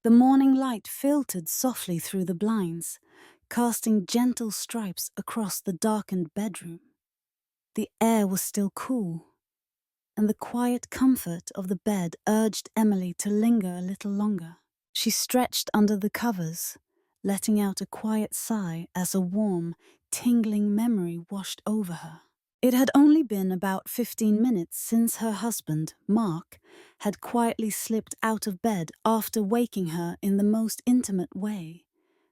The morning light filtered softly through the blinds, casting gentle stripes across the darkened bedroom. The air was still cool, and the quiet comfort of the bed urged Emily to linger a little longer. She stretched under the covers, letting out a quiet sigh as a warm, tingling memory washed over her. It had only been about 15 minutes since her husband, Mark, had quietly slipped out of bed after waking her in the most intimate way,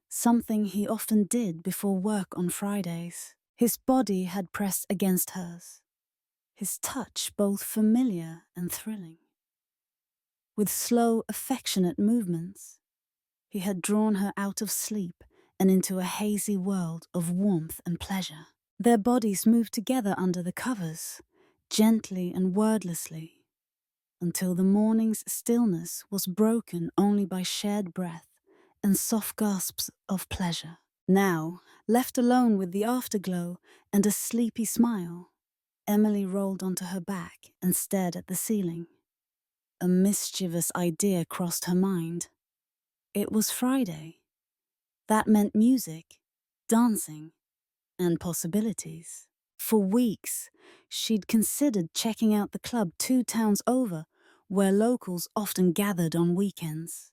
something he often did before work on Fridays. His body had pressed against hers, his touch both familiar and thrilling. With slow, affectionate movements, he had drawn her out of sleep and into a hazy world of warmth and pleasure. Their bodies moved together under the covers, gently and wordlessly, until the morning's stillness was broken only by shared breath and soft gasps of pleasure. Now, left alone with the afterglow and a sleepy smile, Emily rolled onto her back and stared at the ceiling. A mischievous idea crossed her mind. It was Friday. That meant music, dancing, and possibilities. For weeks, she'd considered checking out the club 2 towns over, where locals often gathered on weekends.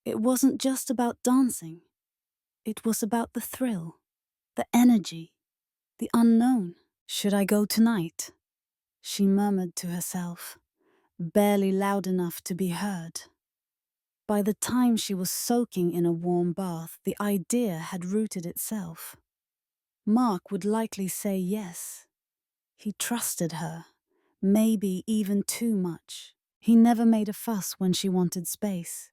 It wasn't just about dancing. It was about the thrill, the energy, the unknown. "Should I go tonight?" she murmured to herself, barely loud enough to be heard. By the time she was soaking in a warm bath, the idea had rooted itself. Mark would likely say yes. He trusted her, maybe even too much. He never made a fuss when she wanted space,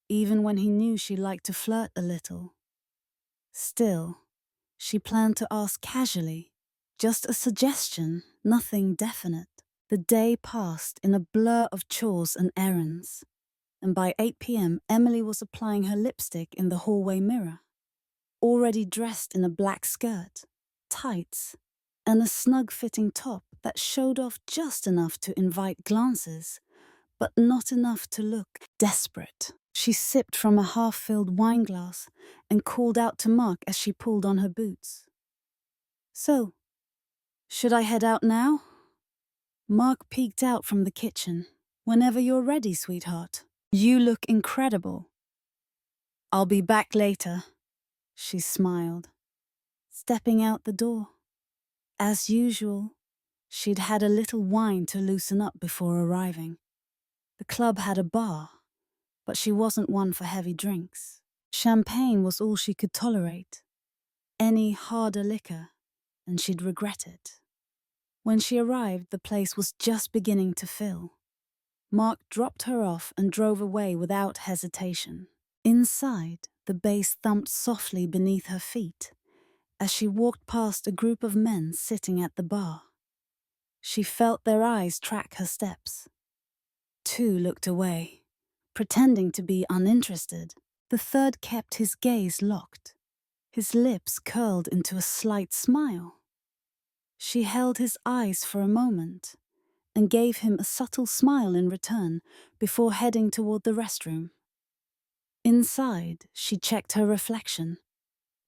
even when he knew she liked to flirt a little. Still, she planned to ask casually, just a suggestion, nothing definite. The day passed in a blur of chores and errands, and by 8 p.m. Emily was applying her lipstick in the hallway mirror. Already dressed in a black skirt, tights, and a snug-fitting top that showed off just enough to invite glances, but not enough to look desperate. She sipped from a half-filled wine glass and called out to Mark as she pulled on her boots. "So, should I head out now?" Mark peeked out from the kitchen. "Whenever you're ready, sweetheart. You look incredible." "I'll be back later," she smiled, stepping out the door. As usual, she'd had a little wine to loosen up before arriving. The club had a bar, but she wasn't one for heavy drinks. Champagne was all she could tolerate. Any harder liquor, and she'd regret it. When she arrived, the place was just beginning to fill. Mark dropped her off and drove away without hesitation. Inside, the bass thumped softly beneath her feet as she walked past a group of men sitting at the bar. She felt their eyes track her steps. 2 looked away, pretending to be uninterested. The third kept his gaze locked, his lips curled into a slight smile. She held his eyes for a moment and gave him a subtle smile in return before heading toward the restroom. Inside, she checked her reflection,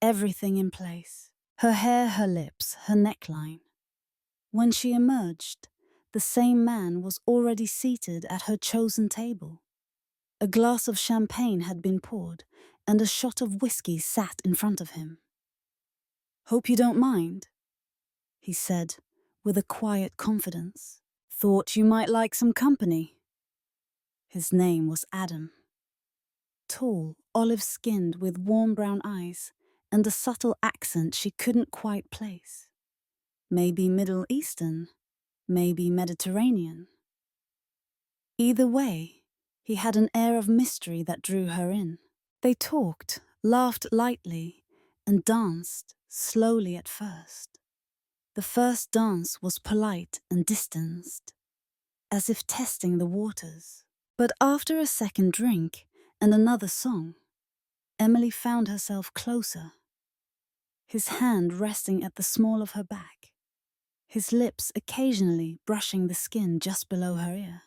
everything in place. Her hair, her lips, her neckline. When she emerged, the same man was already seated at her chosen table. A glass of champagne had been poured, and a shot of whiskey sat in front of him. "Hope you don't mind," he said, with a quiet confidence. "Thought you might like some company." His name was Adam. Tall, olive-skinned with warm brown eyes, and a subtle accent she couldn't quite place. Maybe Middle Eastern, maybe Mediterranean. Either way, he had an air of mystery that drew her in. They talked, laughed lightly, and danced, slowly at first. The first dance was polite and distanced, as if testing the waters. But after a second drink and another song, Emily found herself closer, his hand resting at the small of her back, his lips occasionally brushing the skin just below her ear.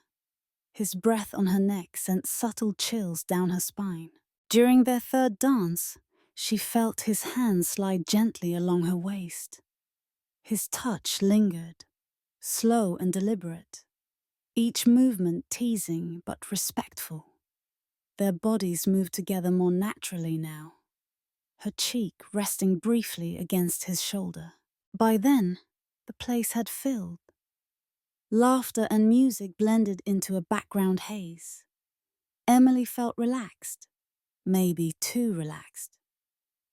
His breath on her neck sent subtle chills down her spine. During their third dance, she felt his hand slide gently along her waist. His touch lingered, slow and deliberate, each movement teasing but respectful. Their bodies moved together more naturally now, her cheek resting briefly against his shoulder. By then, the place had filled. Laughter and music blended into a background haze. Emily felt relaxed, maybe too relaxed.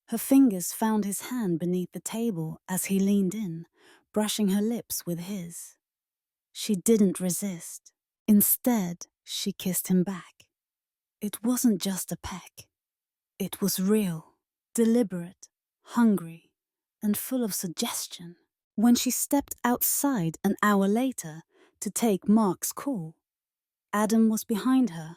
Her fingers found his hand beneath the table as he leaned in, brushing her lips with his. She didn't resist. Instead, she kissed him back. It wasn't just a peck. It was real, deliberate, hungry, and full of suggestion. When she stepped outside an hour later to take Mark's call, Adam was behind her,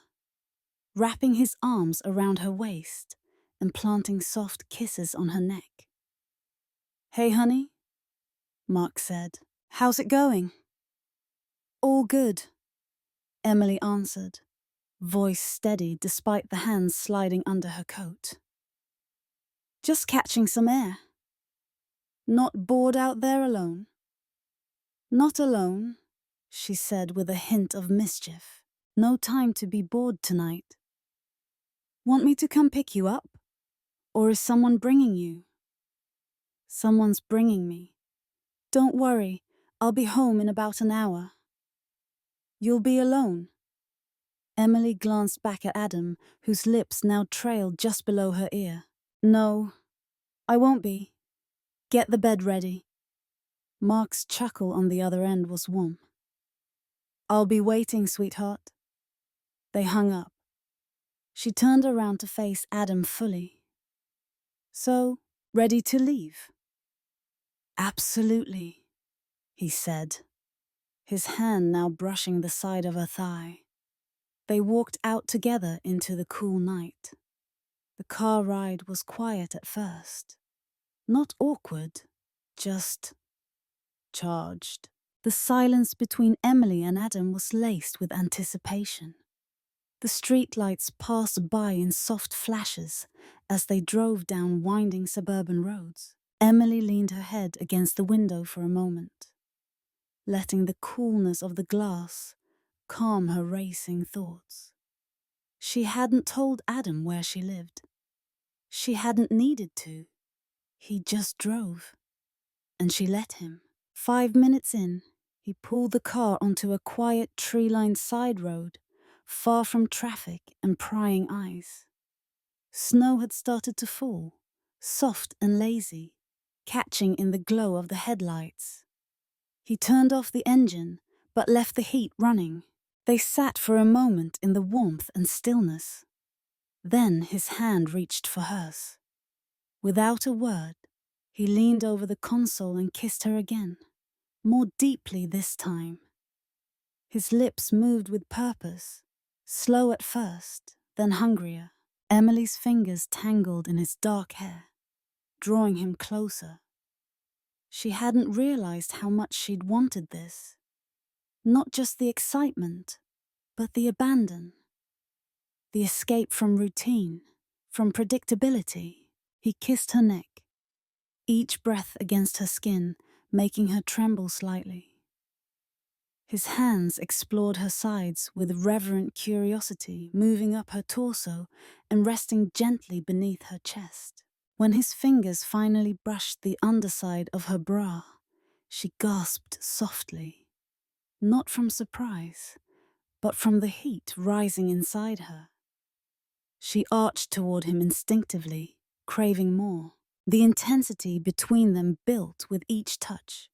wrapping his arms around her waist and planting soft kisses on her neck. "Hey, honey," Mark said. "How's it going?" "All good," Emily answered, voice steady despite the hands sliding under her coat. "Just catching some air." "Not bored out there alone?" "Not alone," she said with a hint of mischief. "No time to be bored tonight." "Want me to come pick you up? Or is someone bringing you?" "Someone's bringing me. Don't worry, I'll be home in about an hour." "You'll be alone?" Emily glanced back at Adam, whose lips now trailed just below her ear. "No, I won't be. Get the bed ready." Mark's chuckle on the other end was warm. "I'll be waiting, sweetheart." They hung up. She turned around to face Adam fully. "So, ready to leave?" "Absolutely," he said, his hand now brushing the side of her thigh. They walked out together into the cool night. The car ride was quiet at first. Not awkward, just charged. The silence between Emily and Adam was laced with anticipation. The streetlights passed by in soft flashes as they drove down winding suburban roads. Emily leaned her head against the window for a moment, letting the coolness of the glass calm her racing thoughts. She hadn't told Adam where she lived. She hadn't needed to. He just drove. And she let him. 5 minutes in, he pulled the car onto a quiet tree-lined side road, far from traffic and prying eyes. Snow had started to fall, soft and lazy, catching in the glow of the headlights. He turned off the engine, but left the heat running. They sat for a moment in the warmth and stillness. Then his hand reached for hers. Without a word, he leaned over the console and kissed her again, more deeply this time. His lips moved with purpose, slow at first, then hungrier. Emily's fingers tangled in his dark hair, drawing him closer. She hadn't realized how much she'd wanted this. Not just the excitement, but the abandon. The escape from routine, from predictability. He kissed her neck, each breath against her skin, making her tremble slightly. His hands explored her sides with reverent curiosity, moving up her torso and resting gently beneath her chest. When his fingers finally brushed the underside of her bra, she gasped softly, not from surprise, but from the heat rising inside her. She arched toward him instinctively, craving more. The intensity between them built with each touch,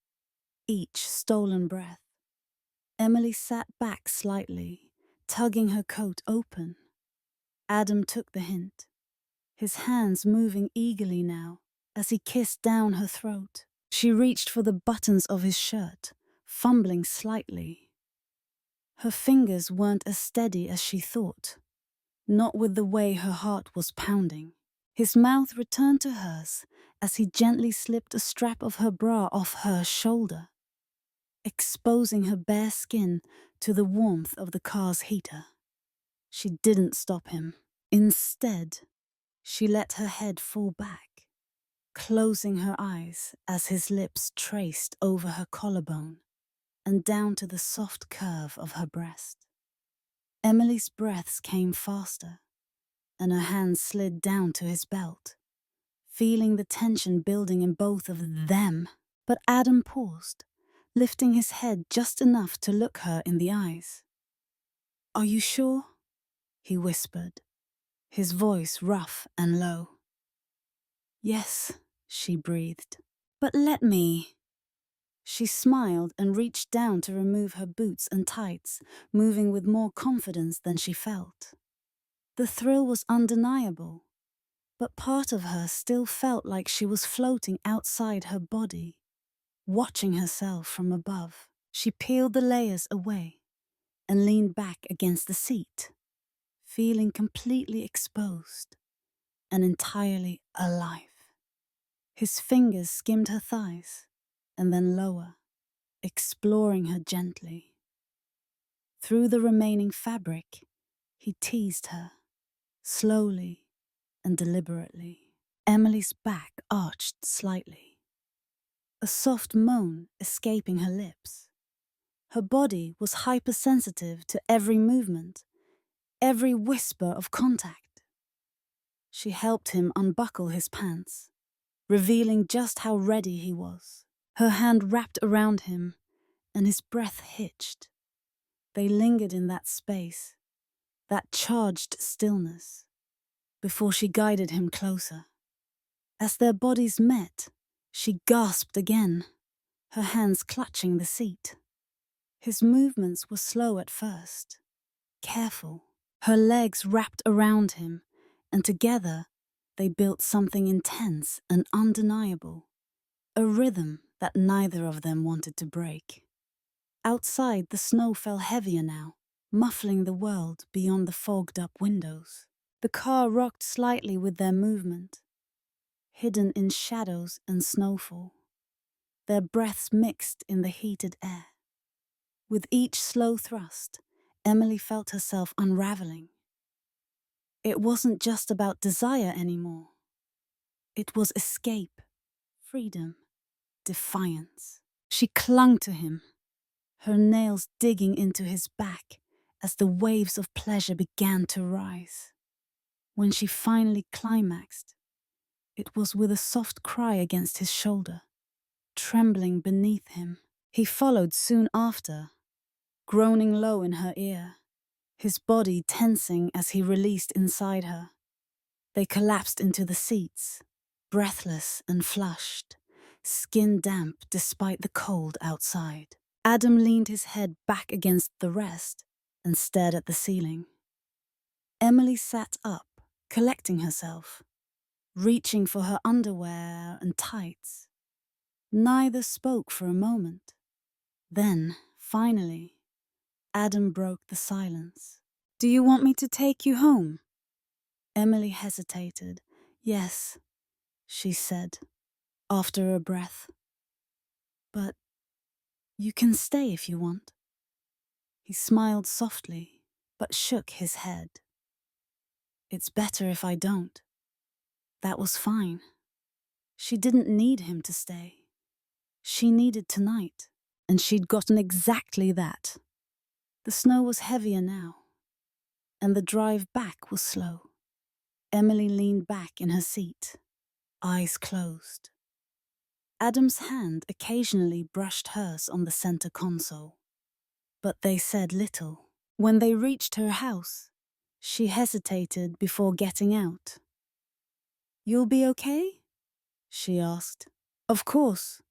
each stolen breath. Emily sat back slightly, tugging her coat open. Adam took the hint, his hands moving eagerly now as he kissed down her throat. She reached for the buttons of his shirt, fumbling slightly. Her fingers weren't as steady as she thought, not with the way her heart was pounding. His mouth returned to hers as he gently slipped a strap of her bra off her shoulder. exposing her bare skin to the warmth of the car's heater. She didn't stop him. Instead, she let her head fall back, closing her eyes as his lips traced over her collarbone and down to the soft curve of her breast. Emily's breaths came faster, and her hands slid down to his belt, feeling the tension building in both of them. But Adam paused, lifting his head just enough to look her in the eyes. "Are you sure?" he whispered, his voice rough and low. "Yes," she breathed. "But let me." She smiled and reached down to remove her boots and tights, moving with more confidence than she felt. The thrill was undeniable, but part of her still felt like she was floating outside her body, watching herself from above. She peeled the layers away and leaned back against the seat, feeling completely exposed and entirely alive. His fingers skimmed her thighs and then lower, exploring her gently. Through the remaining fabric, he teased her, slowly and deliberately. Emily's back arched slightly, a soft moan escaping her lips. Her body was hypersensitive to every movement, every whisper of contact. She helped him unbuckle his pants, revealing just how ready he was. Her hand wrapped around him, and his breath hitched. They lingered in that space, that charged stillness, before she guided him closer. As their bodies met, she gasped again, her hands clutching the seat. His movements were slow at first, careful. Her legs wrapped around him, and together they built something intense and undeniable, a rhythm that neither of them wanted to break. Outside, the snow fell heavier now, muffling the world beyond the fogged-up windows. The car rocked slightly with their movement, hidden in shadows and snowfall. Their breaths mixed in the heated air. With each slow thrust, Emily felt herself unraveling. It wasn't just about desire anymore. It was escape, freedom, defiance. She clung to him, her nails digging into his back as the waves of pleasure began to rise. When she finally climaxed, it was with a soft cry against his shoulder, trembling beneath him. He followed soon after, groaning low in her ear, his body tensing as he released inside her. They collapsed into the seats, breathless and flushed, skin damp despite the cold outside. Adam leaned his head back against the rest and stared at the ceiling. Emily sat up, collecting herself, reaching for her underwear and tights. Neither spoke for a moment. Then, finally, Adam broke the silence. "Do you want me to take you home?" Emily hesitated. "Yes," she said, after a breath. "But you can stay if you want." He smiled softly, but shook his head. "It's better if I don't." That was fine. She didn't need him to stay. She needed tonight, and she'd gotten exactly that. The snow was heavier now, and the drive back was slow. Emily leaned back in her seat, eyes closed. Adam's hand occasionally brushed hers on the center console, but they said little. When they reached her house, she hesitated before getting out. "You'll be okay?" she asked. "Of course,"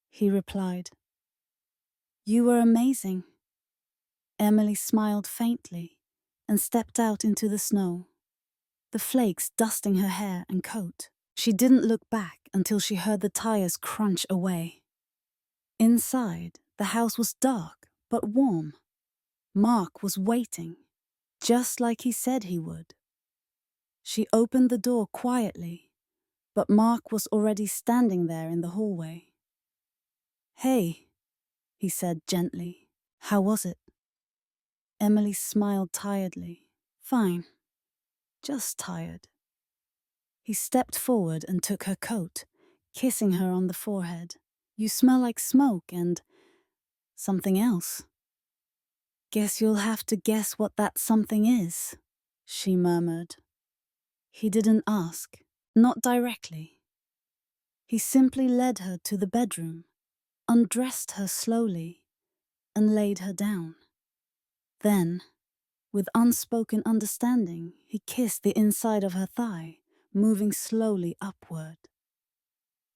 he replied. "You were amazing." Emily smiled faintly and stepped out into the snow, the flakes dusting her hair and coat. She didn't look back until she heard the tires crunch away. Inside, the house was dark but warm. Mark was waiting, just like he said he would. She opened the door quietly, but Mark was already standing there in the hallway. "Hey," he said gently. How was it? Emily smiled tiredly. Fine. Just tired. He stepped forward and took her coat, kissing her on the forehead. You smell like smoke and something else. Guess you'll have to guess what that something is, she murmured. He didn't ask, not directly. He simply led her to the bedroom, undressed her slowly, and laid her down. Then, with unspoken understanding, he kissed the inside of her thigh, moving slowly upward.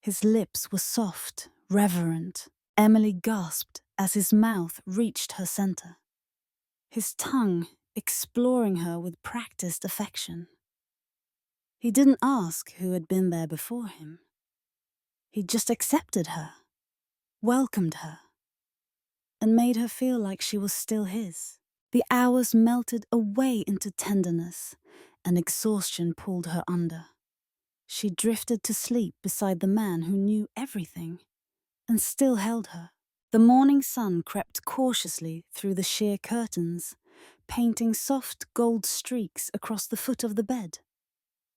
His lips were soft, reverent. Emily gasped as his mouth reached her center. His tongue exploring her with practiced affection. He didn't ask who had been there before him. He just accepted her, welcomed her, and made her feel like she was still his. The hours melted away into tenderness, and exhaustion pulled her under. She drifted to sleep beside the man who knew everything and still held her. The morning sun crept cautiously through the sheer curtains, painting soft gold streaks across the foot of the bed.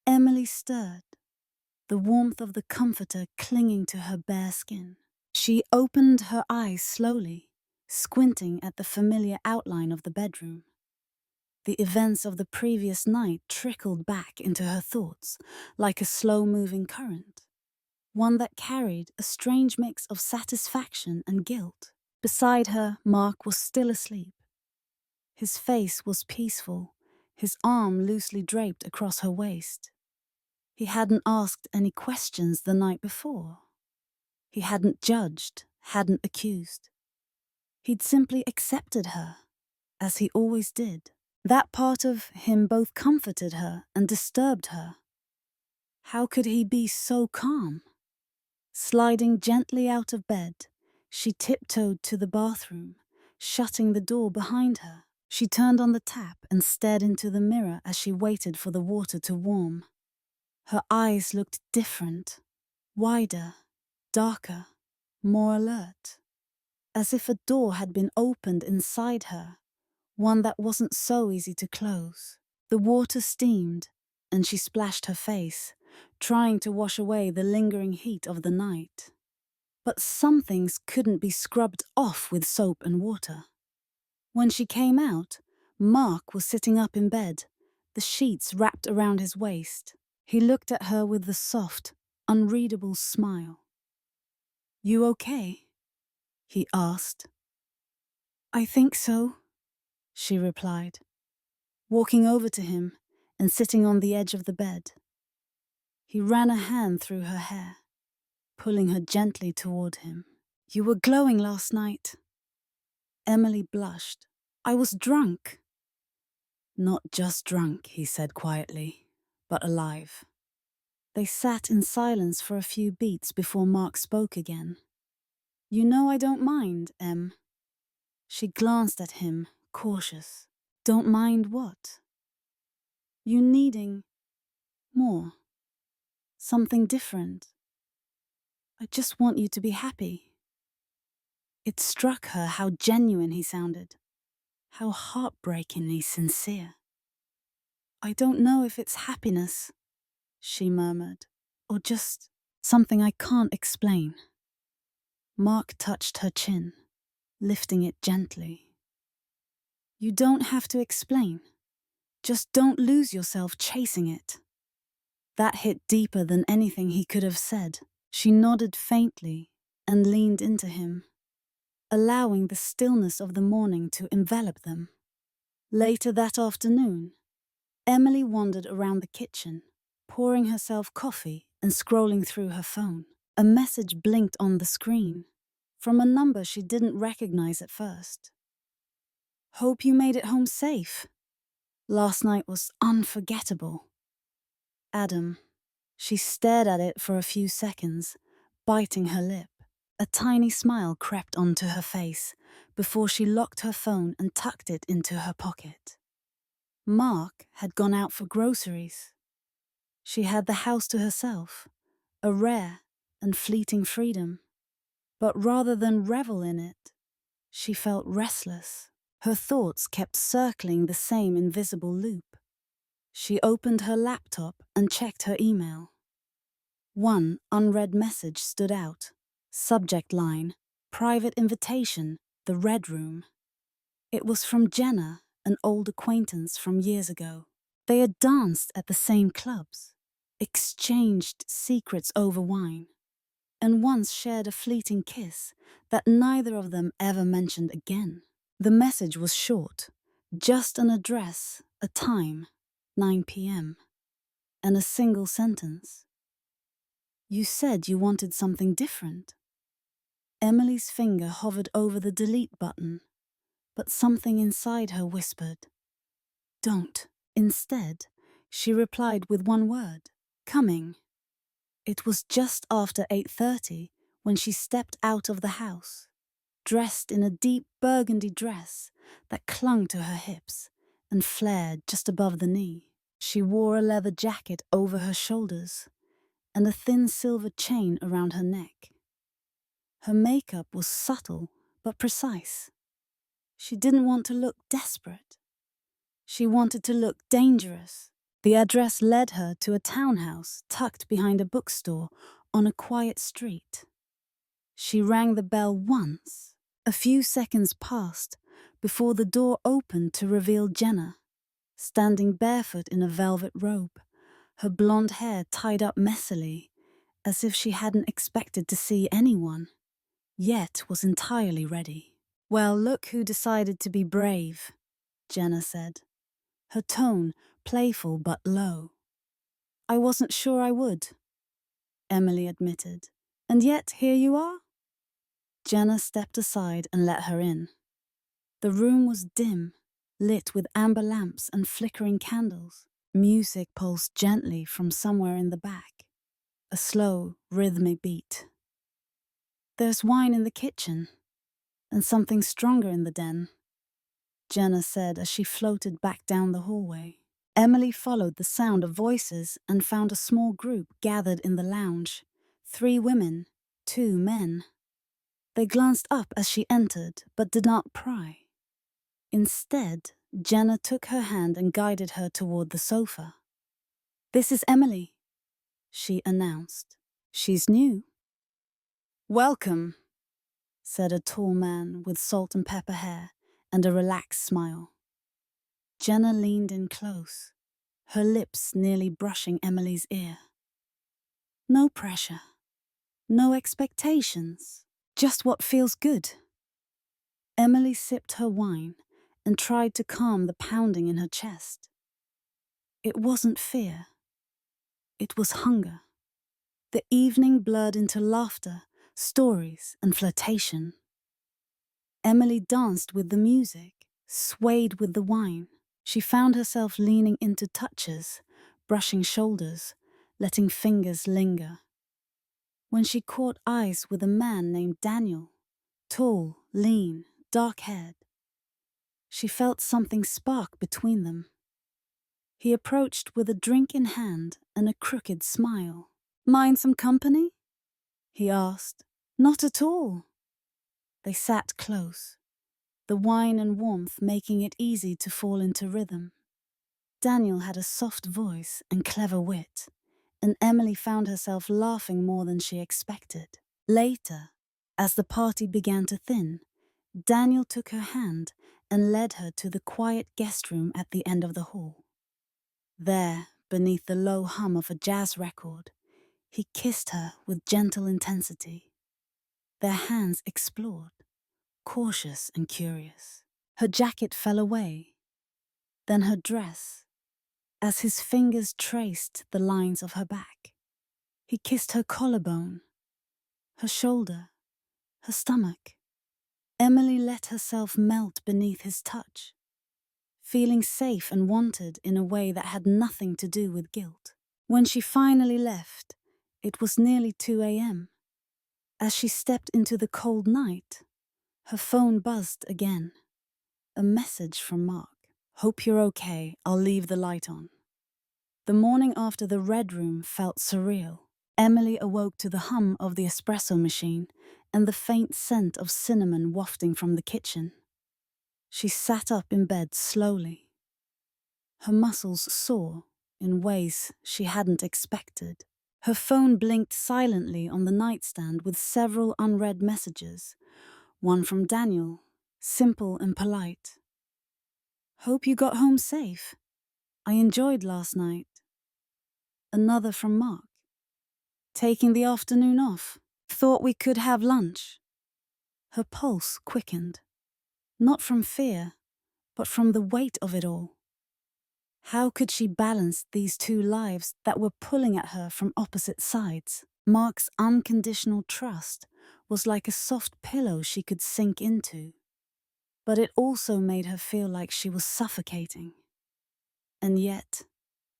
Emily stirred, the warmth of the comforter clinging to her bare skin. She opened her eyes slowly, squinting at the familiar outline of the bedroom. The events of the previous night trickled back into her thoughts like a slow-moving current, one that carried a strange mix of satisfaction and guilt. Beside her, Mark was still asleep. His face was peaceful, his arm loosely draped across her waist. He hadn't asked any questions the night before. He hadn't judged, hadn't accused. He'd simply accepted her, as he always did. That part of him both comforted her and disturbed her. How could he be so calm? Sliding gently out of bed, she tiptoed to the bathroom, shutting the door behind her. She turned on the tap and stared into the mirror as she waited for the water to warm. Her eyes looked different, wider, darker, more alert, as if a door had been opened inside her, one that wasn't so easy to close. The water steamed, and she splashed her face, trying to wash away the lingering heat of the night. But some things couldn't be scrubbed off with soap and water. When she came out, Mark was sitting up in bed, the sheets wrapped around his waist. He looked at her with the soft, unreadable smile. You okay? He asked. I think so, she replied, walking over to him and sitting on the edge of the bed. He ran a hand through her hair, pulling her gently toward him. You were glowing last night. Emily blushed. I was drunk. Not just drunk, he said quietly, but alive. They sat in silence for a few beats before Mark spoke again. You know I don't mind, Em. She glanced at him, cautious. Don't mind what? You needing more. Something different. I just want you to be happy. It struck her how genuine he sounded, how heartbreakingly sincere. I don't know if it's happiness, she murmured, or just something I can't explain. Mark touched her chin, lifting it gently. You don't have to explain. Just don't lose yourself chasing it. That hit deeper than anything he could have said. She nodded faintly and leaned into him, allowing the stillness of the morning to envelop them. Later that afternoon, Emily wandered around the kitchen, pouring herself coffee and scrolling through her phone. A message blinked on the screen, from a number she didn't recognize at first. Hope you made it home safe. Last night was unforgettable. Adam. She stared at it for a few seconds, biting her lip. A tiny smile crept onto her face before she locked her phone and tucked it into her pocket. Mark had gone out for groceries. She had the house to herself, a rare and fleeting freedom. But rather than revel in it, She felt restless. Her thoughts kept circling the same invisible loop. She opened her laptop and checked her email. One unread message stood out. Subject line, private invitation, the Red Room. It was from Jenna, an old acquaintance from years ago. They had danced at the same clubs, exchanged secrets over wine, and once shared a fleeting kiss that neither of them ever mentioned again. The message was short, just an address, a time, 9 p.m., and a single sentence. You said you wanted something different. Emily's finger hovered over the delete button, but something inside her whispered, "Don't." Instead, she replied with one word, "Coming." It was just after 8:30 when she stepped out of the house, dressed in a deep burgundy dress that clung to her hips and flared just above the knee. She wore a leather jacket over her shoulders and a thin silver chain around her neck. Her makeup was subtle but precise. She didn't want to look desperate. She wanted to look dangerous. The address led her to a townhouse tucked behind a bookstore on a quiet street. She rang the bell once. A few seconds passed before the door opened to reveal Jenna, standing barefoot in a velvet robe, her blonde hair tied up messily, as if she hadn't expected to see anyone, yet was entirely ready. "Well, look who decided to be brave," Jenna said, her tone playful but low. "I wasn't sure I would," Emily admitted. "And yet here you are?" Jenna stepped aside and let her in. The room was dim, lit with amber lamps and flickering candles. Music pulsed gently from somewhere in the back, a slow, rhythmic beat. "There's wine in the kitchen, and something stronger in the den," Jenna said as she floated back down the hallway. Emily followed the sound of voices and found a small group gathered in the lounge. 3 women, 2 men. They glanced up as she entered, but did not pry. Instead, Jenna took her hand and guided her toward the sofa. "This is Emily," she announced. "She's new." "Welcome," said a tall man with salt and pepper hair and a relaxed smile. Jenna leaned in close, her lips nearly brushing Emily's ear. "No pressure, no expectations, just what feels good." Emily sipped her wine and tried to calm the pounding in her chest. It wasn't fear. It was hunger. The evening blurred into laughter, stories, and flirtation. Emily danced with the music, swayed with the wine. She found herself leaning into touches, brushing shoulders, letting fingers linger. When she caught eyes with a man named Daniel, tall, lean, dark-haired, she felt something spark between them. He approached with a drink in hand and a crooked smile. "Mind some company?" he asked. "Not at all." They sat close, the wine and warmth making it easy to fall into rhythm. Daniel had a soft voice and clever wit, and Emily found herself laughing more than she expected. Later, as the party began to thin, Daniel took her hand and led her to the quiet guest room at the end of the hall. There, beneath the low hum of a jazz record, he kissed her with gentle intensity. Their hands explored, cautious and curious. Her jacket fell away, then her dress, as his fingers traced the lines of her back. He kissed her collarbone, her shoulder, her stomach. Emily let herself melt beneath his touch, feeling safe and wanted in a way that had nothing to do with guilt. When she finally left, it was nearly 2 a.m. As she stepped into the cold night, her phone buzzed again. A message from Mark. "Hope you're okay, I'll leave the light on." The morning after the Red Room felt surreal. Emily awoke to the hum of the espresso machine and the faint scent of cinnamon wafting from the kitchen. She sat up in bed slowly. Her muscles sore in ways she hadn't expected. Her phone blinked silently on the nightstand with several unread messages. One from Daniel, simple and polite. "Hope you got home safe. I enjoyed last night." Another from Mark. "Taking the afternoon off. Thought we could have lunch." Her pulse quickened. Not from fear, but from the weight of it all. How could she balance these two lives that were pulling at her from opposite sides? Mark's unconditional trust was like a soft pillow she could sink into. But it also made her feel like she was suffocating. And yet,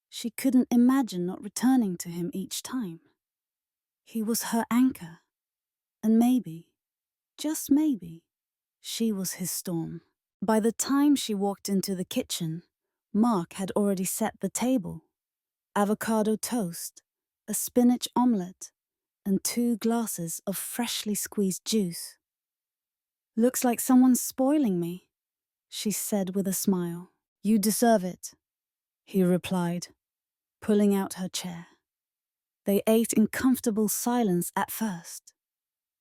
she couldn't imagine not returning to him each time. He was her anchor. And maybe, just maybe, she was his storm. By the time she walked into the kitchen, Mark had already set the table. Avocado toast, a spinach omelette, and 2 glasses of freshly squeezed juice. "Looks like someone's spoiling me," she said with a smile. "You deserve it," he replied, pulling out her chair. They ate in comfortable silence at first,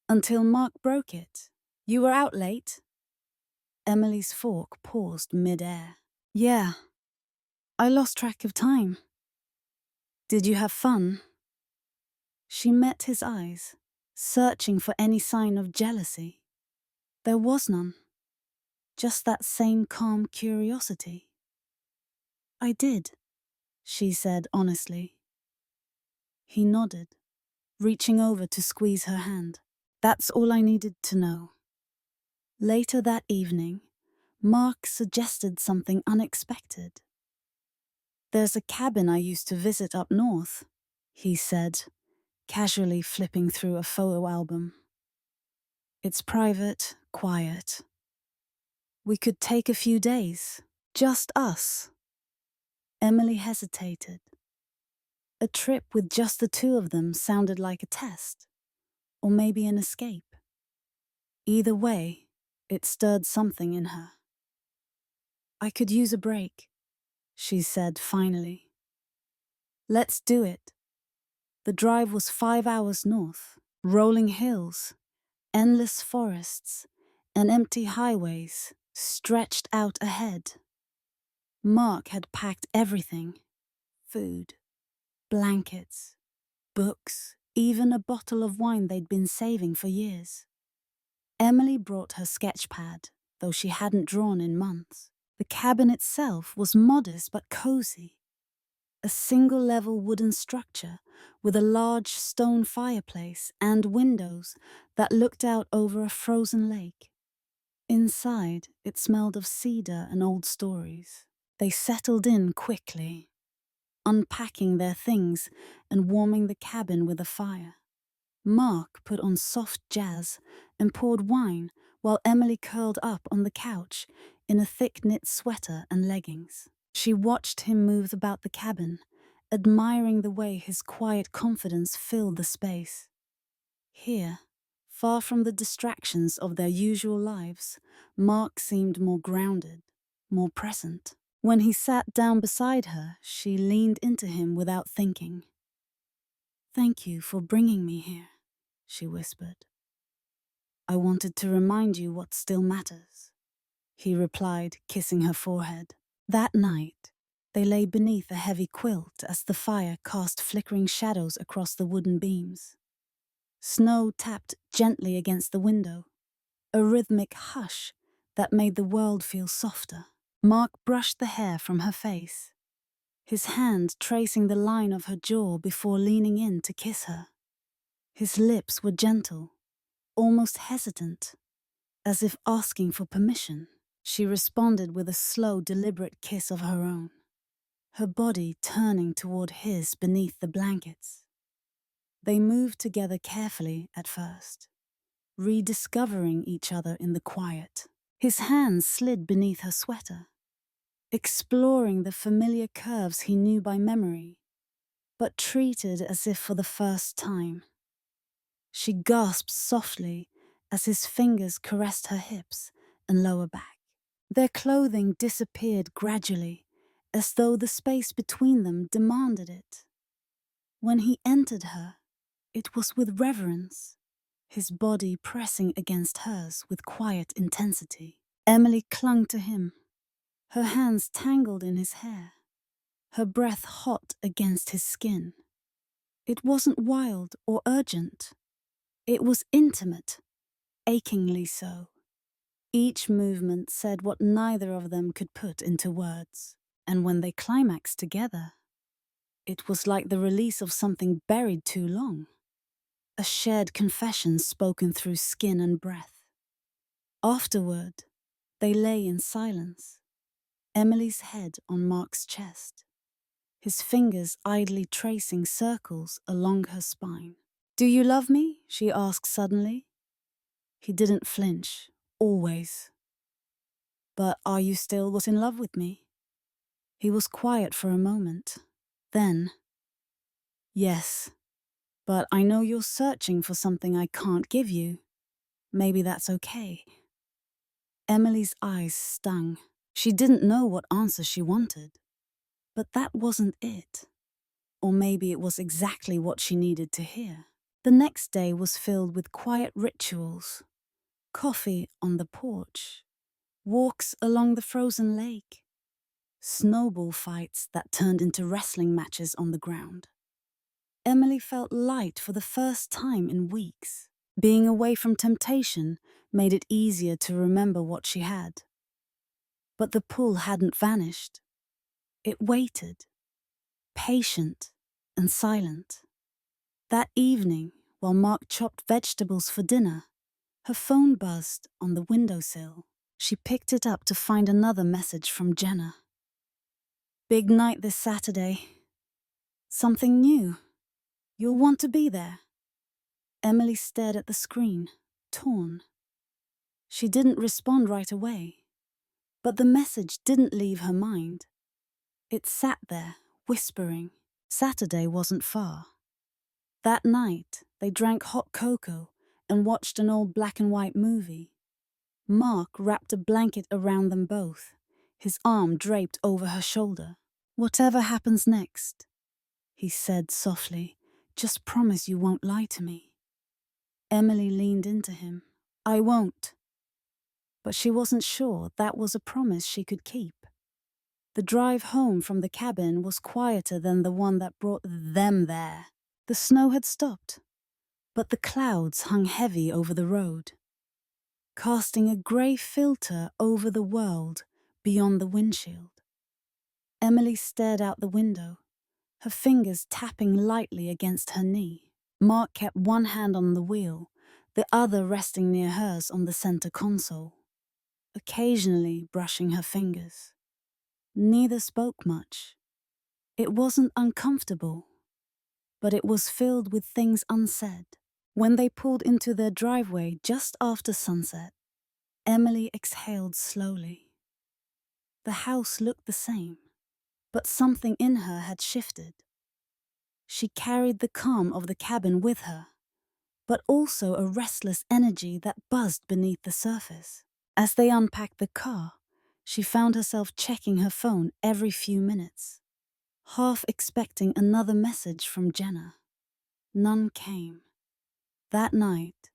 until Mark broke it. "You were out late?" Emily's fork paused mid-air. "Yeah, I lost track of time." "Did you have fun?" She met his eyes, searching for any sign of jealousy. There was none. Just that same calm curiosity. "I did," she said honestly. He nodded, reaching over to squeeze her hand. That's all I needed to know. Later that evening, Mark suggested something unexpected. "There's a cabin I used to visit up north," he said, casually flipping through a photo album. "It's private, quiet. We could take a few days, just us." Emily hesitated. A trip with just the two of them sounded like a test, or maybe an escape. Either way, it stirred something in her. "I could use a break," she said finally. "Let's do it." The drive was 5 hours north, rolling hills, endless forests, and empty highways stretched out ahead. Mark had packed everything: food, blankets, books, even a bottle of wine they'd been saving for years. Emily brought her sketch pad, though she hadn't drawn in months. The cabin itself was modest but cozy. A single-level wooden structure with a large stone fireplace and windows that looked out over a frozen lake. Inside, it smelled of cedar and old stories. They settled in quickly, unpacking their things and warming the cabin with a fire. Mark put on soft jazz and poured wine while Emily curled up on the couch in a thick-knit sweater and leggings. She watched him move about the cabin, admiring the way his quiet confidence filled the space. Here, far from the distractions of their usual lives, Mark seemed more grounded, more present. When he sat down beside her, she leaned into him without thinking. "Thank you for bringing me here," she whispered. "I wanted to remind you what still matters," he replied, kissing her forehead. That night, they lay beneath a heavy quilt as the fire cast flickering shadows across the wooden beams. Snow tapped gently against the window, a rhythmic hush that made the world feel softer. Mark brushed the hair from her face, his hand tracing the line of her jaw before leaning in to kiss her. His lips were gentle, almost hesitant, as if asking for permission. She responded with a slow, deliberate kiss of her own, her body turning toward his beneath the blankets. They moved together carefully at first, rediscovering each other in the quiet. His hands slid beneath her sweater, exploring the familiar curves he knew by memory, but treated as if for the first time. She gasped softly as his fingers caressed her hips and lower back. Their clothing disappeared gradually, as though the space between them demanded it. When he entered her, it was with reverence, his body pressing against hers with quiet intensity. Emily clung to him, her hands tangled in his hair, her breath hot against his skin. It wasn't wild or urgent. It was intimate, achingly so. Each movement said what neither of them could put into words, and when they climaxed together, it was like the release of something buried too long, a shared confession spoken through skin and breath. Afterward, they lay in silence, Emily's head on Mark's chest, his fingers idly tracing circles along her spine. "Do you love me?" she asked suddenly. He didn't flinch, always. "But are you still in love with me?" He was quiet for a moment. Then, "Yes, but I know you're searching for something I can't give you. Maybe that's okay." Emily's eyes stung. She didn't know what answer she wanted. But that wasn't it. Or maybe it was exactly what she needed to hear. The next day was filled with quiet rituals. Coffee on the porch, walks along the frozen lake, snowball fights that turned into wrestling matches on the ground. Emily felt light for the first time in weeks. Being away from temptation made it easier to remember what she had. But the pull hadn't vanished. It waited, patient and silent. That evening, while Mark chopped vegetables for dinner, her phone buzzed on the windowsill. She picked it up to find another message from Jenna. "Big night this Saturday. Something new. You'll want to be there." Emily stared at the screen, torn. She didn't respond right away, but the message didn't leave her mind. It sat there, whispering. Saturday wasn't far. That night, they drank hot cocoa and watched an old black and white movie. Mark wrapped a blanket around them both, his arm draped over her shoulder. "Whatever happens next," he said softly, "just promise you won't lie to me." Emily leaned into him. "I won't." But she wasn't sure that was a promise she could keep. The drive home from the cabin was quieter than the one that brought them there. The snow had stopped, but the clouds hung heavy over the road, casting a grey filter over the world beyond the windshield. Emily stared out the window, her fingers tapping lightly against her knee. Mark kept one hand on the wheel, the other resting near hers on the center console, occasionally brushing her fingers. Neither spoke much. It wasn't uncomfortable, but it was filled with things unsaid. When they pulled into their driveway just after sunset, Emily exhaled slowly. The house looked the same, but something in her had shifted. She carried the calm of the cabin with her, but also a restless energy that buzzed beneath the surface. As they unpacked the car, she found herself checking her phone every few minutes, half expecting another message from Jenna. None came. That night,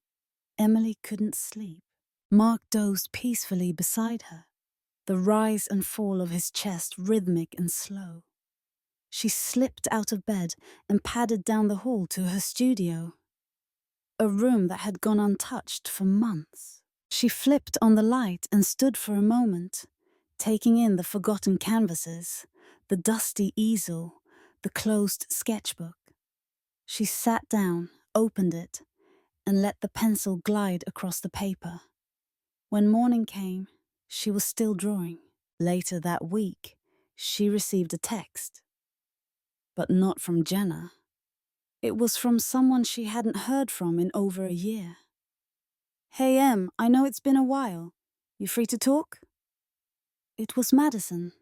Emily couldn't sleep. Mark dozed peacefully beside her, the rise and fall of his chest rhythmic and slow. She slipped out of bed and padded down the hall to her studio, a room that had gone untouched for months. She flipped on the light and stood for a moment, taking in the forgotten canvases, the dusty easel, the closed sketchbook. She sat down, opened it, and let the pencil glide across the paper. When morning came, she was still drawing. Later that week, she received a text. But not from Jenna. It was from someone she hadn't heard from in over a year. "Hey Em, I know it's been a while. You free to talk?" It was Madison.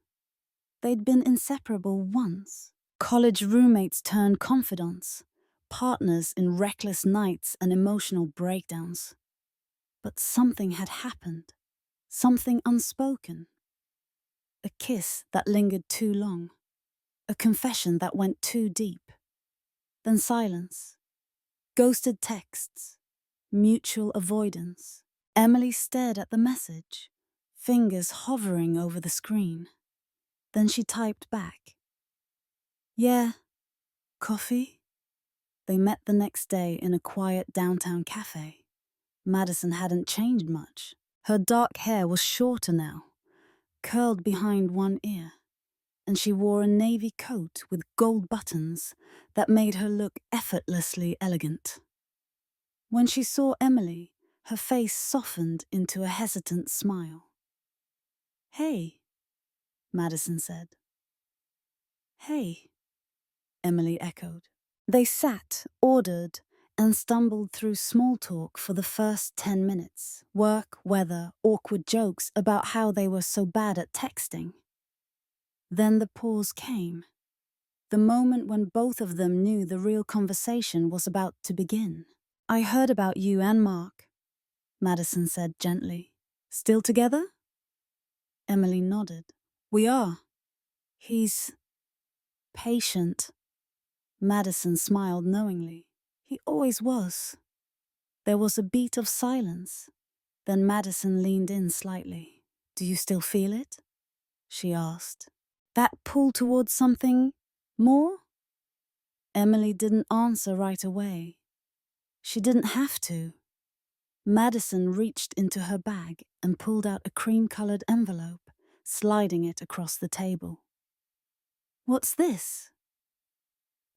They'd been inseparable once. College roommates turned confidants, partners in reckless nights and emotional breakdowns. But something had happened, something unspoken. A kiss that lingered too long, a confession that went too deep. Then silence, ghosted texts, mutual avoidance. Emily stared at the message, fingers hovering over the screen. Then she typed back, "Yeah, coffee?" They met the next day in a quiet downtown cafe. Madison hadn't changed much. Her dark hair was shorter now, curled behind one ear, and she wore a navy coat with gold buttons that made her look effortlessly elegant. When she saw Emily, her face softened into a hesitant smile. "Hey," Madison said. "Hey," Emily echoed. They sat, ordered, and stumbled through small talk for the first 10 minutes. Work, weather, awkward jokes about how they were so bad at texting. Then the pause came. The moment when both of them knew the real conversation was about to begin. "I heard about you and Mark," Madison said gently. "Still together?" Emily nodded. "We are. He's patient." Madison smiled knowingly. "He always was." There was a beat of silence. Then Madison leaned in slightly. "Do you still feel it?" she asked. "That pull towards something more?" Emily didn't answer right away. She didn't have to. Madison reached into her bag and pulled out a cream-colored envelope, sliding it across the table. "What's this?"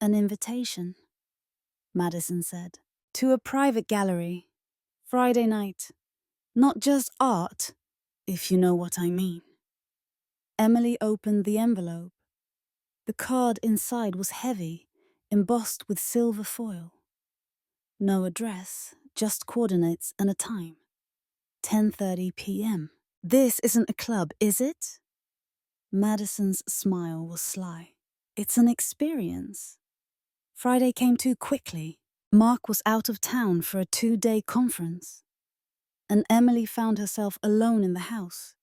"An invitation," Madison said, "to a private gallery. Friday night. Not just art, if you know what I mean." Emily opened the envelope. The card inside was heavy, embossed with silver foil. No address, just coordinates and a time. 10:30 p.m. "This isn't a club, is it?" Madison's smile was sly. "It's an experience." Friday came too quickly. Mark was out of town for a 2-day conference, and Emily found herself alone in the house,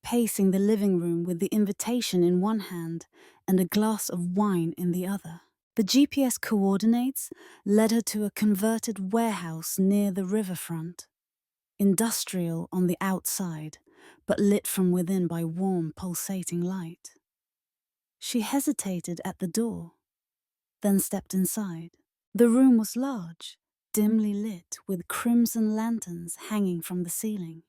pacing the living room with the invitation in one hand and a glass of wine in the other. The GPS coordinates led her to a converted warehouse near the riverfront, industrial on the outside, but lit from within by warm, pulsating light. She hesitated at the door, then stepped inside. The room was large, dimly lit with crimson lanterns hanging from the ceiling.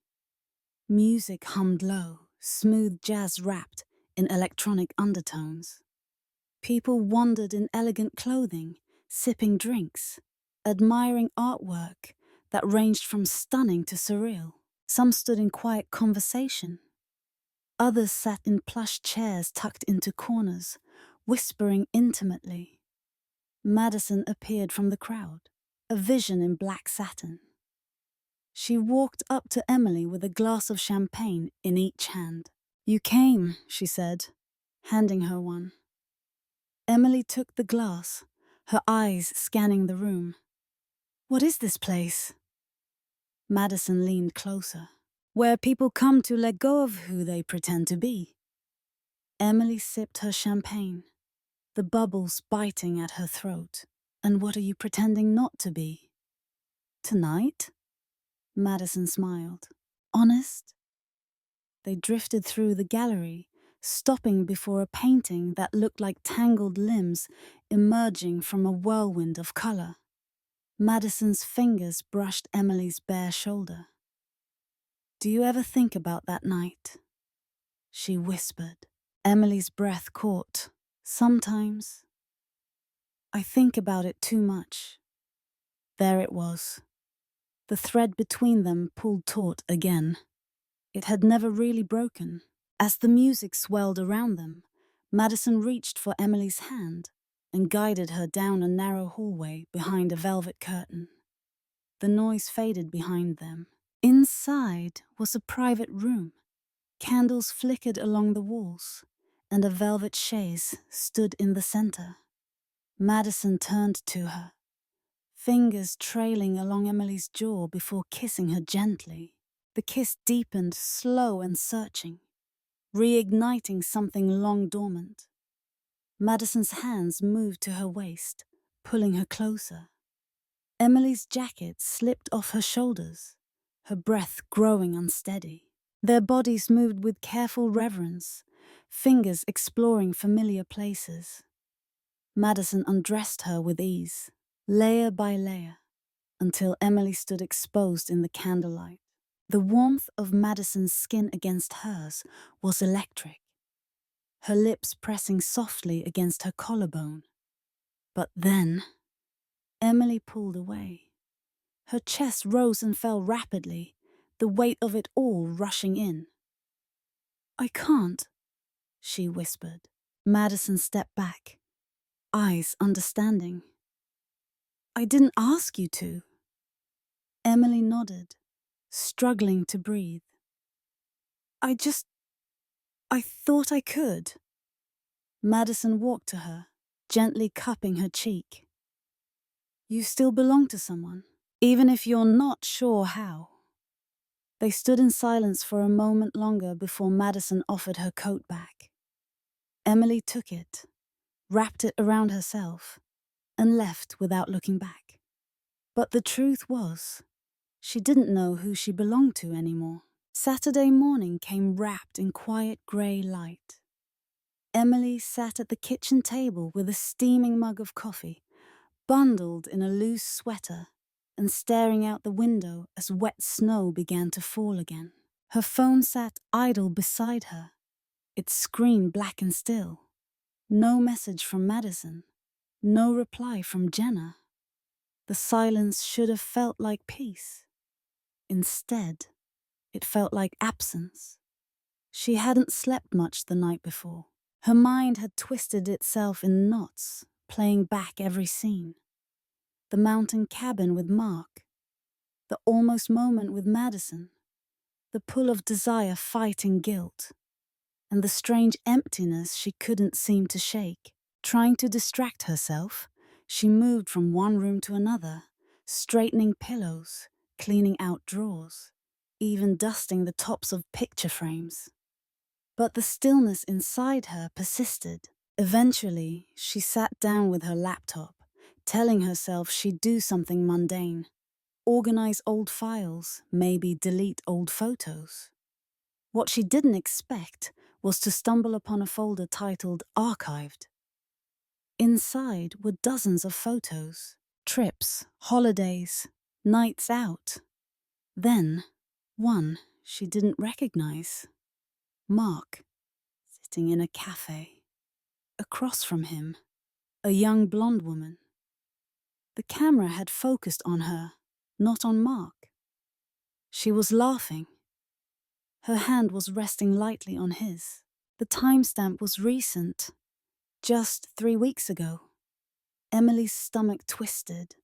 Music hummed low, smooth jazz wrapped in electronic undertones. People wandered in elegant clothing, sipping drinks, admiring artwork that ranged from stunning to surreal. Some stood in quiet conversation. Others sat in plush chairs tucked into corners, whispering intimately. Madison appeared from the crowd, a vision in black satin. She walked up to Emily with a glass of champagne in each hand. "You came," she said, handing her one. Emily took the glass, her eyes scanning the room. "What is this place?" Madison leaned closer. "Where people come to let go of who they pretend to be." Emily sipped her champagne, the bubbles biting at her throat. "And what are you pretending not to be?" "Tonight?" Madison smiled. "Honest?" They drifted through the gallery, stopping before a painting that looked like tangled limbs emerging from a whirlwind of color. Madison's fingers brushed Emily's bare shoulder. "Do you ever think about that night?" she whispered. Emily's breath caught. "Sometimes. I think about it too much." There it was. The thread between them pulled taut again. It had never really broken. As the music swelled around them, Madison reached for Emily's hand and guided her down a narrow hallway behind a velvet curtain. The noise faded behind them. Inside was a private room. Candles flickered along the walls, and a velvet chaise stood in the center. Madison turned to her, fingers trailing along Emily's jaw before kissing her gently. The kiss deepened, slow and searching, reigniting something long dormant. Madison's hands moved to her waist, pulling her closer. Emily's jacket slipped off her shoulders, her breath growing unsteady. Their bodies moved with careful reverence, fingers exploring familiar places. Madison undressed her with ease, layer by layer, until Emily stood exposed in the candlelight. The warmth of Madison's skin against hers was electric, her lips pressing softly against her collarbone. But then, Emily pulled away. Her chest rose and fell rapidly, the weight of it all rushing in. "I can't," she whispered. Madison stepped back, eyes understanding. "I didn't ask you to." Emily nodded, struggling to breathe. I thought I could." Madison walked to her, gently cupping her cheek. "You still belong to someone, even if you're not sure how." They stood in silence for a moment longer before Madison offered her coat back. Emily took it, wrapped it around herself, and left without looking back. But the truth was, she didn't know who she belonged to anymore. Saturday morning came wrapped in quiet grey light. Emily sat at the kitchen table with a steaming mug of coffee, bundled in a loose sweater, and staring out the window as wet snow began to fall again. Her phone sat idle beside her, its screen black and still. No message from Madison, no reply from Jenna. The silence should have felt like peace. Instead, it felt like absence. She hadn't slept much the night before. Her mind had twisted itself in knots, playing back every scene. The mountain cabin with Mark, the almost moment with Madison, the pull of desire fighting guilt, and the strange emptiness she couldn't seem to shake. Trying to distract herself, she moved from one room to another, straightening pillows, cleaning out drawers, even dusting the tops of picture frames. But the stillness inside her persisted. Eventually, she sat down with her laptop, telling herself she'd do something mundane. Organize old files, maybe delete old photos. What she didn't expect was to stumble upon a folder titled Archived. Inside were dozens of photos, trips, holidays, nights out. Then, one she didn't recognize. Mark, sitting in a cafe. Across from him, a young blonde woman. The camera had focused on her, not on Mark. She was laughing. Her hand was resting lightly on his. The timestamp was recent, just 3 weeks ago. Emily's stomach twisted.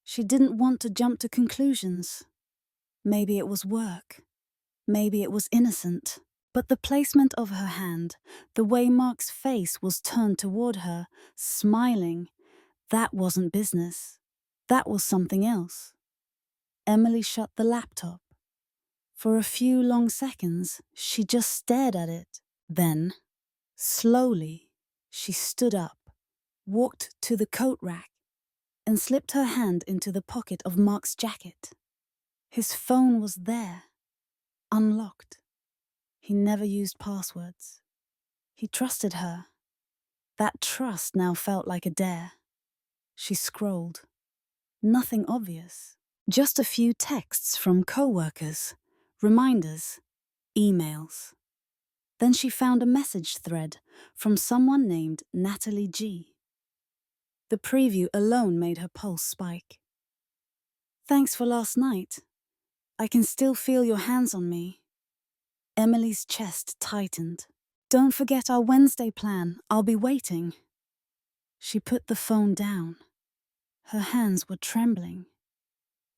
She didn't want to jump to conclusions. Maybe it was work. Maybe it was innocent. But the placement of her hand, the way Mark's face was turned toward her, smiling, that wasn't business. That was something else. Emily shut the laptop. For a few long seconds, she just stared at it. Then, slowly, she stood up, walked to the coat rack, and slipped her hand into the pocket of Mark's jacket. His phone was there, unlocked. He never used passwords. He trusted her. That trust now felt like a dare. She scrolled. Nothing obvious. Just a few texts from co-workers, reminders, emails. Then she found a message thread from someone named Natalie G. The preview alone made her pulse spike. "Thanks for last night. I can still feel your hands on me." Emily's chest tightened. "Don't forget our Wednesday plan. I'll be waiting." She put the phone down. Her hands were trembling.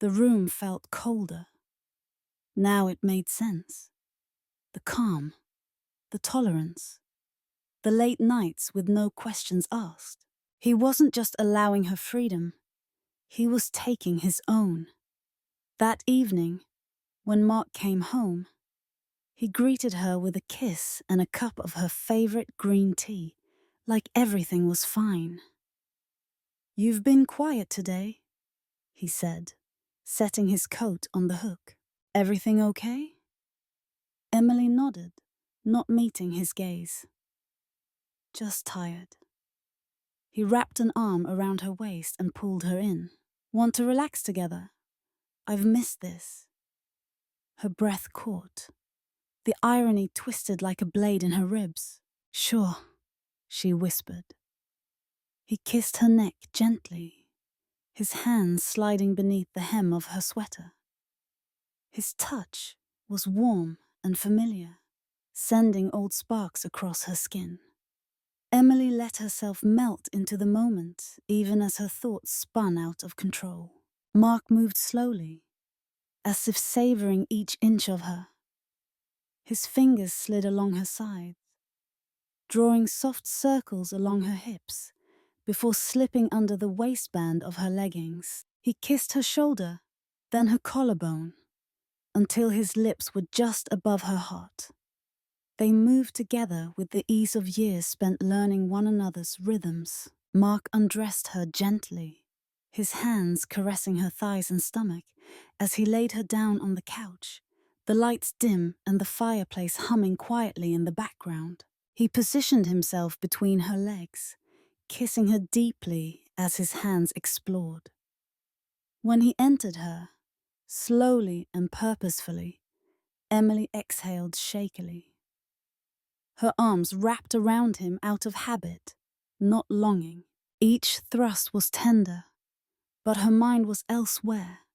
The room felt colder. Now it made sense. The calm, the tolerance, the late nights with no questions asked. He wasn't just allowing her freedom. He was taking his own. That evening, when Mark came home, he greeted her with a kiss and a cup of her favorite green tea, like everything was fine. "You've been quiet today," he said, setting his coat on the hook. "Everything okay?" Emily nodded, not meeting his gaze. "Just tired." He wrapped an arm around her waist and pulled her in. "Want to relax together? I've missed this." Her breath caught. The irony twisted like a blade in her ribs. "Sure," she whispered. He kissed her neck gently, his hands sliding beneath the hem of her sweater. His touch was warm and familiar, sending old sparks across her skin. Emily let herself melt into the moment, even as her thoughts spun out of control. Mark moved slowly, as if savoring each inch of her. His fingers slid along her sides, drawing soft circles along her hips, before slipping under the waistband of her leggings. He kissed her shoulder, then her collarbone, until his lips were just above her heart. They moved together with the ease of years spent learning one another's rhythms. Mark undressed her gently, his hands caressing her thighs and stomach as he laid her down on the couch, the lights dim and the fireplace humming quietly in the background. He positioned himself between her legs, kissing her deeply as his hands explored. When he entered her, slowly and purposefully, Emily exhaled shakily. Her arms wrapped around him out of habit, not longing. Each thrust was tender, but her mind was elsewhere,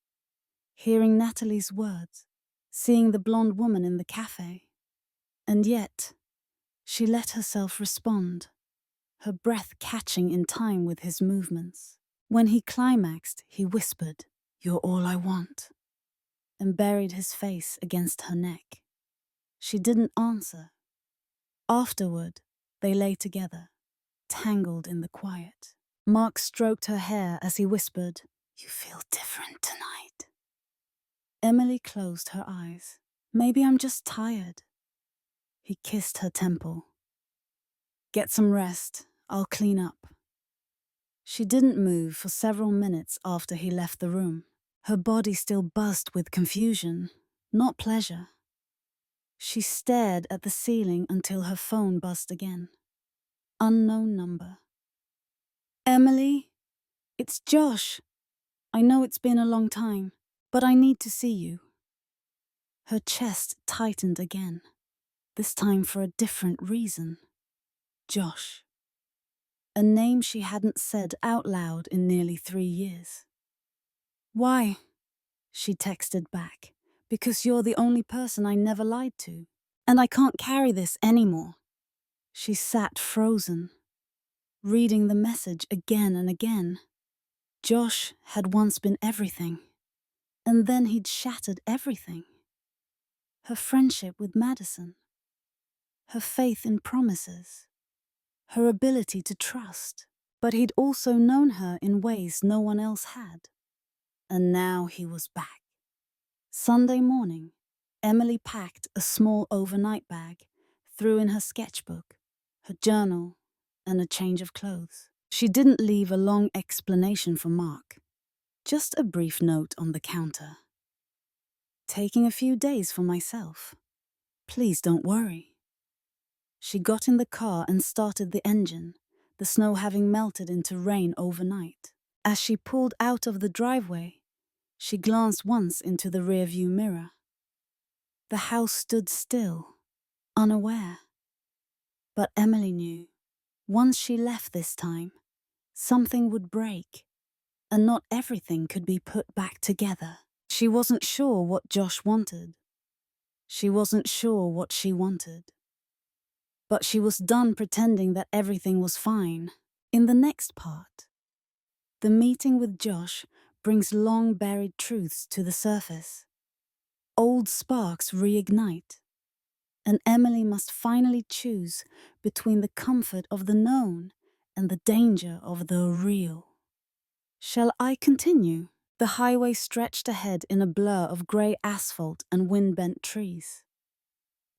hearing Natalie's words, seeing the blonde woman in the cafe. And yet, she let herself respond, her breath catching in time with his movements. When he climaxed, he whispered, "You're all I want," and buried his face against her neck. She didn't answer. Afterward, they lay together, tangled in the quiet. Mark stroked her hair as he whispered, "You feel different tonight." Emily closed her eyes. "Maybe I'm just tired." He kissed her temple. "Get some rest. I'll clean up." She didn't move for several minutes after he left the room. Her body still buzzed with confusion, not pleasure. She stared at the ceiling until her phone buzzed again. Unknown number. "Emily, it's Josh. I know it's been a long time, but I need to see you." Her chest tightened again, this time for a different reason. Josh. A name she hadn't said out loud in nearly 3 years. "Why?" she texted back. "Because you're the only person I never lied to. And I can't carry this anymore." She sat frozen, reading the message again and again. Josh had once been everything, and then he'd shattered everything. Her friendship with Madison, her faith in promises, her ability to trust. But he'd also known her in ways no one else had. And now he was back. Sunday morning, Emily packed a small overnight bag, threw in her sketchbook, her journal, and a change of clothes. She didn't leave a long explanation for Mark, just a brief note on the counter. "Taking a few days for myself. Please don't worry." She got in the car and started the engine, the snow having melted into rain overnight. As she pulled out of the driveway, she glanced once into the rearview mirror. The house stood still, unaware. But Emily knew, once she left this time, something would break, and not everything could be put back together. She wasn't sure what Josh wanted. She wasn't sure what she wanted. But she was done pretending that everything was fine. In the next part, the meeting with Josh brings long-buried truths to the surface. Old sparks reignite, and Emily must finally choose between the comfort of the known and the danger of the real. Shall I continue? The highway stretched ahead in a blur of grey asphalt and wind-bent trees.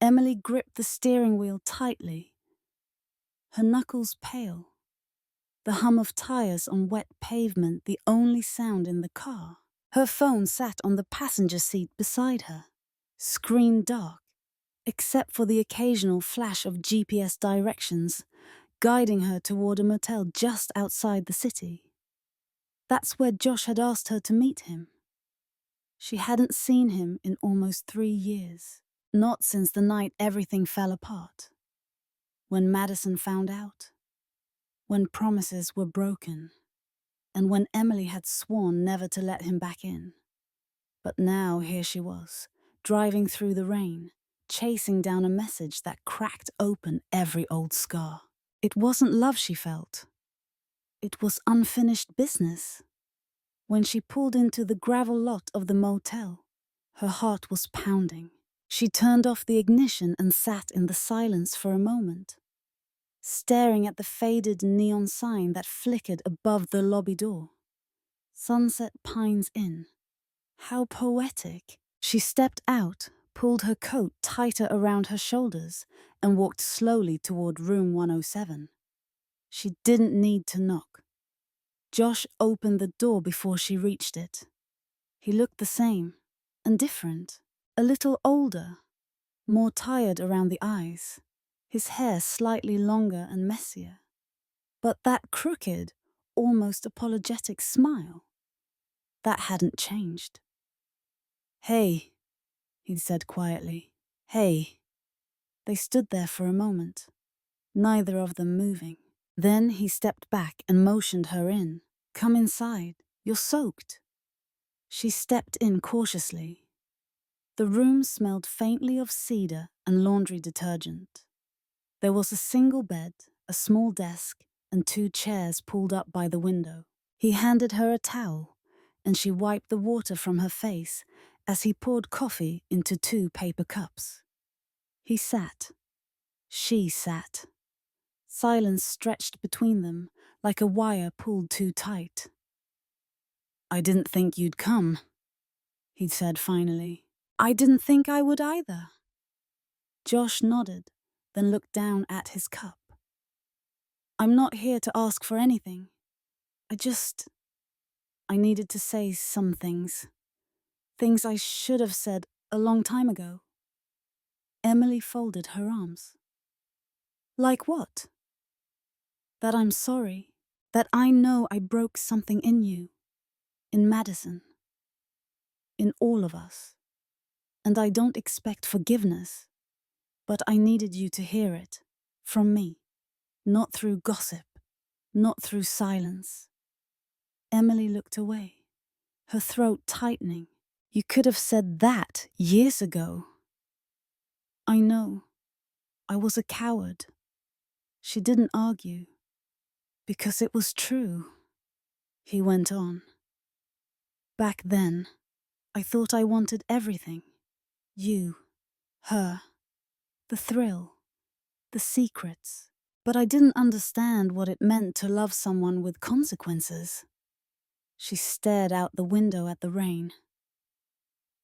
Emily gripped the steering wheel tightly, her knuckles pale. The hum of tires on wet pavement the only sound in the car. Her phone sat on the passenger seat beside her, screen dark, except for the occasional flash of GPS directions guiding her toward a motel just outside the city. That's where Josh had asked her to meet him. She hadn't seen him in almost 3 years, not since the night everything fell apart. When Madison found out, when promises were broken, and when Emily had sworn never to let him back in. But now here she was, driving through the rain, chasing down a message that cracked open every old scar. It wasn't love she felt. It was unfinished business. When she pulled into the gravel lot of the motel, her heart was pounding. She turned off the ignition and sat in the silence for a moment, staring at the faded neon sign that flickered above the lobby door. Sunset Pines Inn. How poetic. She stepped out, pulled her coat tighter around her shoulders, and walked slowly toward room 107. She didn't need to knock. Josh opened the door before she reached it. He looked the same, and different. A little older, more tired around the eyes, his hair slightly longer and messier. But that crooked, almost apologetic smile, that hadn't changed. "Hey," he said quietly. "Hey." They stood there for a moment, neither of them moving. Then he stepped back and motioned her in. "Come inside. You're soaked." She stepped in cautiously. The room smelled faintly of cedar and laundry detergent. There was a single bed, a small desk, and 2 chairs pulled up by the window. He handed her a towel, and she wiped the water from her face as he poured coffee into 2 paper cups. He sat. She sat. Silence stretched between them, like a wire pulled too tight. "I didn't think you'd come," he said finally. "I didn't think I would either." Josh nodded, then looked down at his cup. "I'm not here to ask for anything. I needed to say some things. Things I should have said a long time ago." Emily folded her arms. "Like what?" "That I'm sorry. That I know I broke something in you. In Madison. In all of us. And I don't expect forgiveness. But I needed you to hear it. From me. Not through gossip. Not through silence." Emily looked away, her throat tightening. "You could have said that years ago." "I know. I was a coward." She didn't argue. "Because it was true," he went on. "Back then, I thought I wanted everything. You, her, the thrill, the secrets. But I didn't understand what it meant to love someone with consequences." She stared out the window at the rain.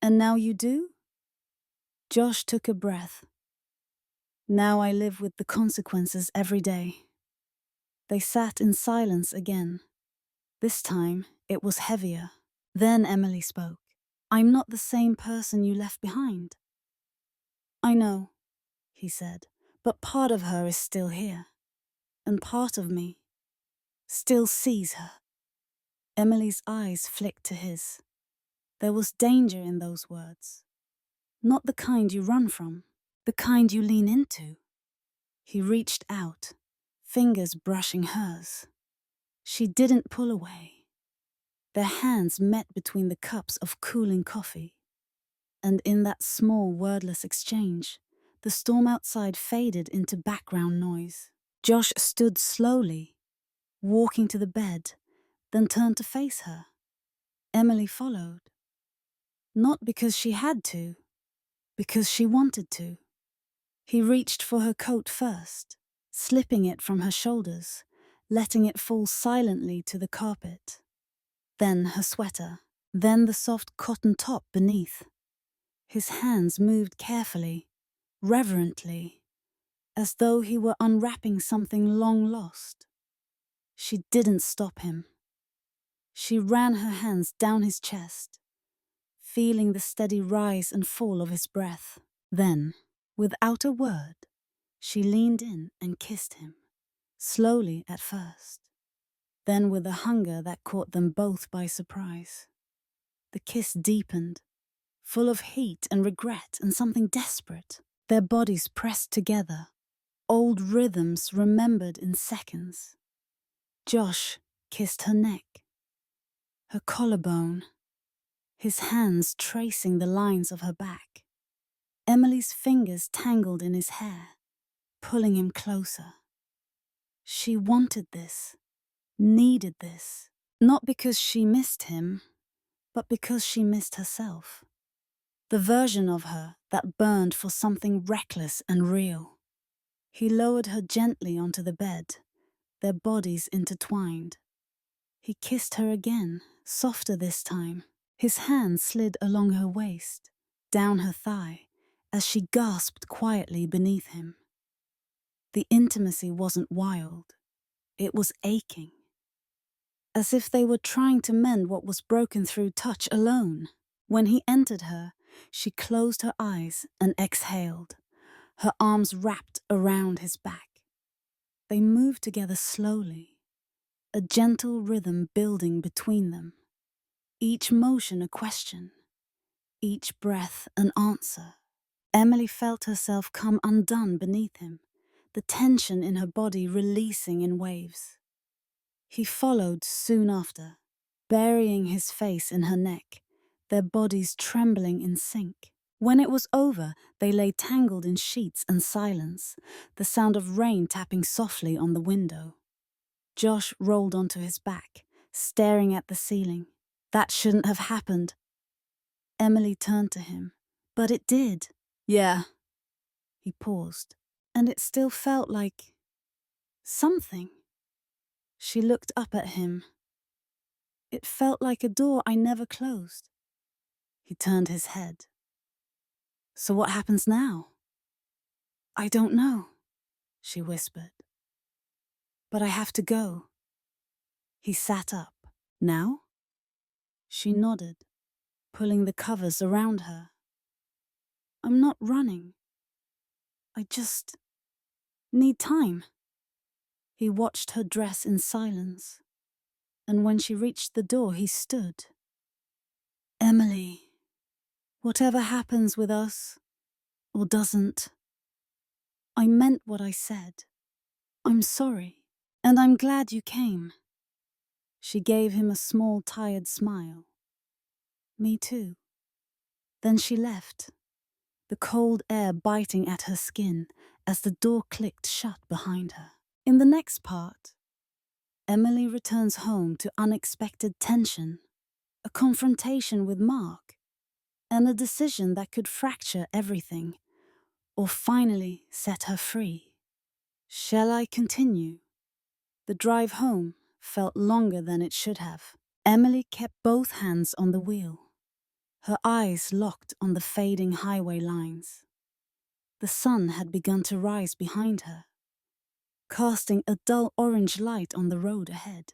"And now you do?" Josh took a breath. "Now I live with the consequences every day." They sat in silence again. This time, it was heavier. Then Emily spoke. "I'm not the same person you left behind." "I know," he said, "but part of her is still here. And part of me still sees her." Emily's eyes flicked to his. There was danger in those words. Not the kind you run from, the kind you lean into. He reached out, fingers brushing hers. She didn't pull away. Their hands met between the cups of cooling coffee. And in that small, wordless exchange, the storm outside faded into background noise. Josh stood slowly, walking to the bed, then turned to face her. Emily followed. Not because she had to, because she wanted to. He reached for her coat first, slipping it from her shoulders, letting it fall silently to the carpet. then her sweater, then the soft cotton top beneath. His hands moved carefully, reverently, as though he were unwrapping something long lost. She didn't stop him. She ran her hands down his chest, feeling the steady rise and fall of his breath. Then, without a word, she leaned in and kissed him, slowly at first, then with a hunger that caught them both by surprise. The kiss deepened, full of heat and regret and something desperate. Their bodies pressed together, old rhythms remembered in seconds. Josh kissed her neck, her collarbone, his hands tracing the lines of her back. Emily's fingers tangled in his hair, pulling him closer. She wanted this, needed this, not because she missed him, but because she missed herself. The version of her that burned for something reckless and real. He lowered her gently onto the bed, their bodies intertwined. He kissed her again, softer this time. His hand slid along her waist, down her thigh, as she gasped quietly beneath him. The intimacy wasn't wild. It was aching. As if they were trying to mend what was broken through touch alone. When he entered her, she closed her eyes and exhaled, her arms wrapped around his back. They moved together slowly, a gentle rhythm building between them. Each motion a question, each breath an answer. Emily felt herself come undone beneath him, the tension in her body releasing in waves. He followed soon after, burying his face in her neck, their bodies trembling in sync. When it was over, they lay tangled in sheets and silence, the sound of rain tapping softly on the window. Josh rolled onto his back, staring at the ceiling. That shouldn't have happened. Emily turned to him. But it did. Yeah. He paused, and it still felt like something. She looked up at him. It felt like a door I never closed. He turned his head. So what happens now? I don't know, she whispered. But I have to go. He sat up. Now? She nodded, pulling the covers around her. I'm not running. I just need time. He watched her dress in silence, and when she reached the door, he stood. Emily, whatever happens with us, or doesn't, I meant what I said. I'm sorry, and I'm glad you came. She gave him a small, tired smile. Me too. Then she left, the cold air biting at her skin as the door clicked shut behind her. In the next part, Emily returns home to unexpected tension, a confrontation with Mark, and a decision that could fracture everything, or finally set her free. Shall I continue? The drive home felt longer than it should have. Emily kept both hands on the wheel, her eyes locked on the fading highway lines. The sun had begun to rise behind her, casting a dull orange light on the road ahead.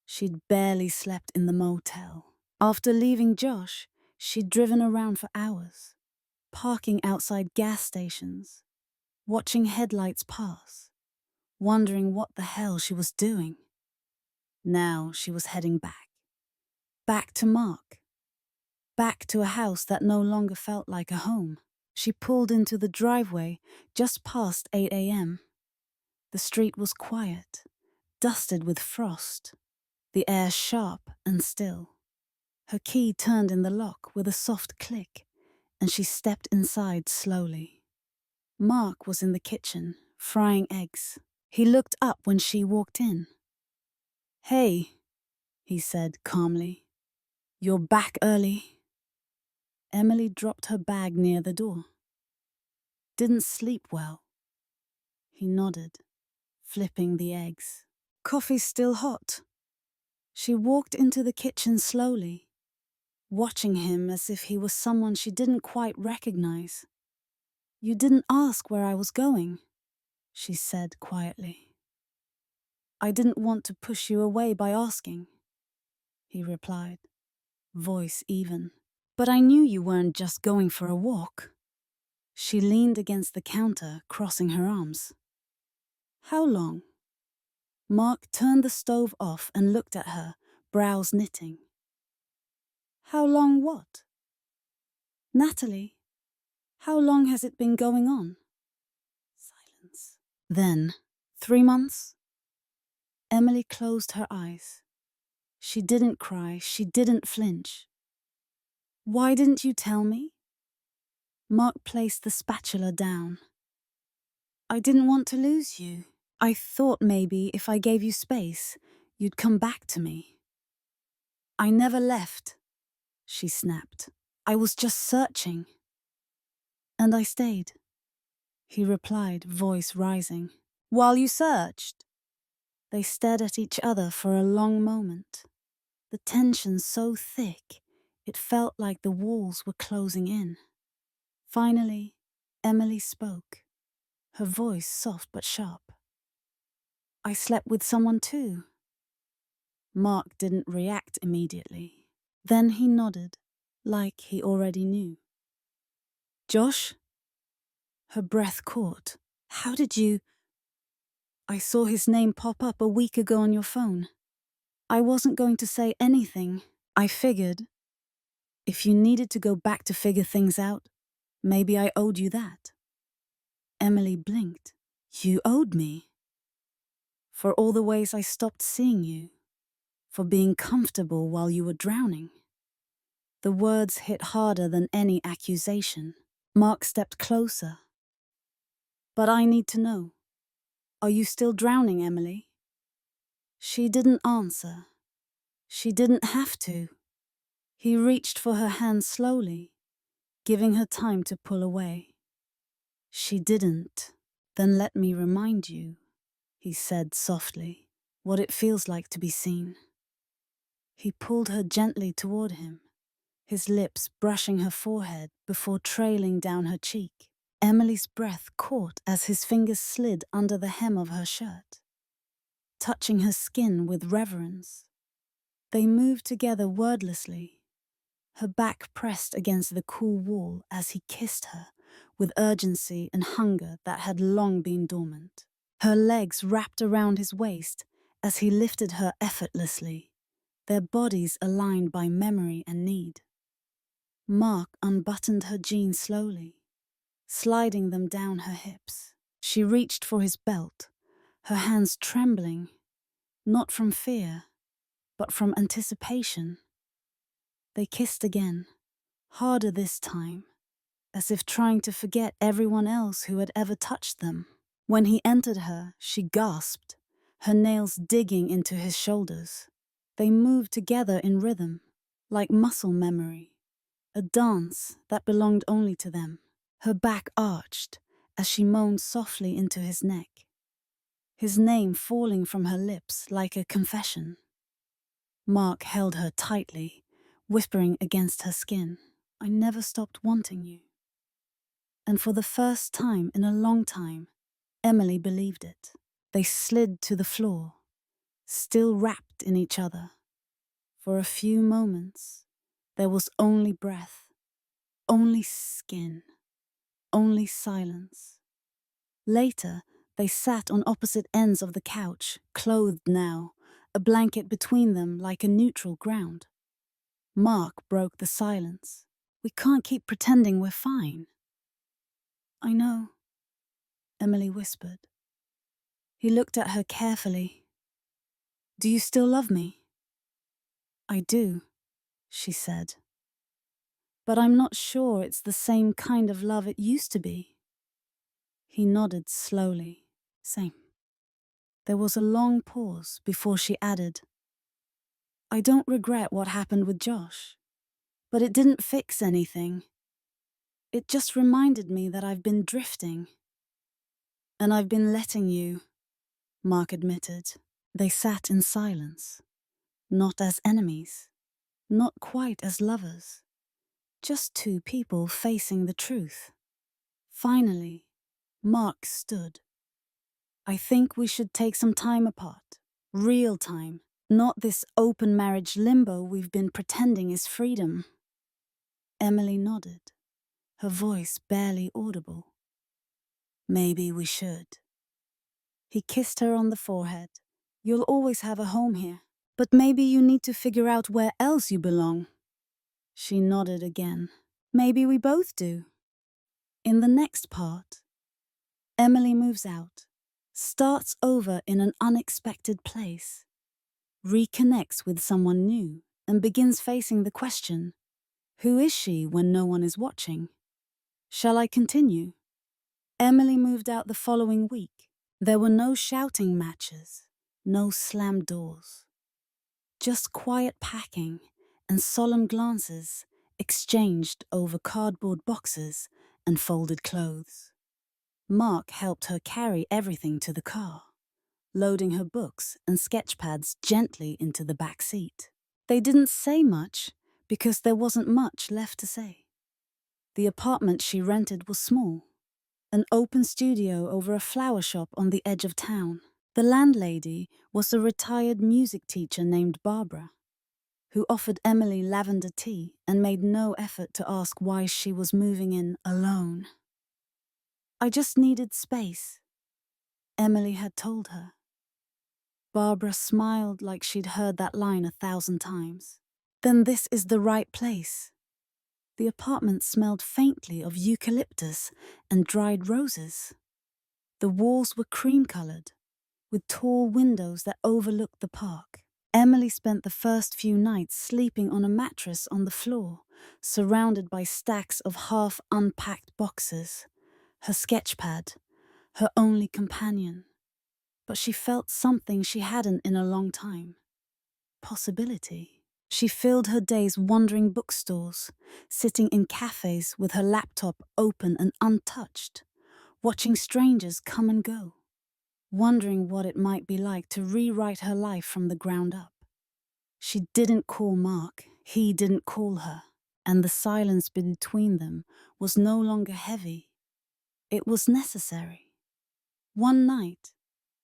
She'd barely slept in the motel. After leaving Josh, she'd driven around for hours, parking outside gas stations, watching headlights pass, wondering what the hell she was doing. Now she was heading back. Back to Mark. Back to a house that no longer felt like a home. She pulled into the driveway just past 8 a.m. The street was quiet, dusted with frost, the air sharp and still. Her key turned in the lock with a soft click, and she stepped inside slowly. Mark was in the kitchen, frying eggs. He looked up when she walked in. Hey, he said calmly. You're back early. Emily dropped her bag near the door. Didn't sleep well. He nodded, flipping the eggs. Coffee's still hot. She walked into the kitchen slowly, watching him as if he was someone she didn't quite recognize. "You didn't ask where I was going," she said quietly. "I didn't want to push you away by asking," he replied, voice even. "But I knew you weren't just going for a walk." She leaned against the counter, crossing her arms. "How long?" Mark turned the stove off and looked at her, brows knitting. "How long what?" "Natalie, how long has it been going on?" Silence. Then, 3 months? Emily closed her eyes. She didn't cry, she didn't flinch. "Why didn't you tell me?" Mark placed the spatula down. "I didn't want to lose you. I thought maybe if I gave you space, you'd come back to me." "I never left," she snapped. "I was just searching." "And I stayed," he replied, voice rising. "While you searched?" They stared at each other for a long moment, the tension so thick it felt like the walls were closing in. Finally, Emily spoke, her voice soft but sharp. "I slept with someone too." Mark didn't react immediately. Then he nodded, like he already knew. "Josh?" Her breath caught. "How did you—" "I saw his name pop up a week ago on your phone. I wasn't going to say anything. I figured if you needed to go back to figure things out, maybe I owed you that." Emily blinked. "You owed me?" "For all the ways I stopped seeing you. For being comfortable while you were drowning." The words hit harder than any accusation. Mark stepped closer. "But I need to know. Are you still drowning, Emily?" She didn't answer. She didn't have to. He reached for her hand slowly, giving her time to pull away. "She didn't. Then let me remind you," he said softly, "what it feels like to be seen." He pulled her gently toward him, his lips brushing her forehead before trailing down her cheek. Emily's breath caught as his fingers slid under the hem of her shirt, touching her skin with reverence. They moved together wordlessly, her back pressed against the cool wall as he kissed her with urgency and hunger that had long been dormant. Her legs wrapped around his waist as he lifted her effortlessly, their bodies aligned by memory and need. Mark unbuttoned her jeans slowly, sliding them down her hips. She reached for his belt, her hands trembling, not from fear, but from anticipation. They kissed again, harder this time, as if trying to forget everyone else who had ever touched them. When he entered her, she gasped, her nails digging into his shoulders. They moved together in rhythm, like muscle memory, a dance that belonged only to them. Her back arched as she moaned softly into his neck, his name falling from her lips like a confession. Mark held her tightly, whispering against her skin, "I never stopped wanting you." And for the first time in a long time, Emily believed it. They slid to the floor, still wrapped in each other. For a few moments, there was only breath, only skin, only silence. Later, they sat on opposite ends of the couch, clothed now, a blanket between them like a neutral ground. Mark broke the silence. "We can't keep pretending we're fine." "I know," Emily whispered. He looked at her carefully. "Do you still love me?" "I do," she said. "But I'm not sure it's the same kind of love it used to be." He nodded slowly. "Same." There was a long pause before she added, "I don't regret what happened with Josh, but it didn't fix anything. It just reminded me that I've been drifting." "And I've been letting you," Mark admitted. They sat in silence, Not as enemies, not quite as lovers, just two people facing the truth. Finally, Mark stood. I think we should take some time apart. Real time, not this open marriage limbo we've been pretending is freedom. Emily nodded, her voice barely audible. Maybe we should. He kissed her on the forehead. You'll always have a home here, but maybe you need to figure out where else you belong. She nodded again. Maybe we both do. In the next part, Emily moves out, starts over in an unexpected place, reconnects with someone new, and begins facing the question, who is she when no one is watching? Shall I continue? Emily moved out the following week. There were no shouting matches, no slammed doors. Just quiet packing and solemn glances exchanged over cardboard boxes and folded clothes. Mark helped her carry everything to the car, loading her books and sketch pads gently into the back seat. They didn't say much because there wasn't much left to say. The apartment she rented was small, an open studio over a flower shop on the edge of town. The landlady was a retired music teacher named Barbara, who offered Emily lavender tea and made no effort to ask why she was moving in alone. I just needed space, Emily had told her. Barbara smiled like she'd heard that line 1,000 times. Then this is the right place. The apartment smelled faintly of eucalyptus and dried roses. The walls were cream-colored, with tall windows that overlooked the park. Emily spent the first few nights sleeping on a mattress on the floor, surrounded by stacks of half-unpacked boxes. Her sketchpad, her only companion. But she felt something she hadn't in a long time. Possibility. She filled her days wandering bookstores, sitting in cafes with her laptop open and untouched, watching strangers come and go, wondering what it might be like to rewrite her life from the ground up. She didn't call Mark, he didn't call her, and the silence between them was no longer heavy. It was necessary. One night,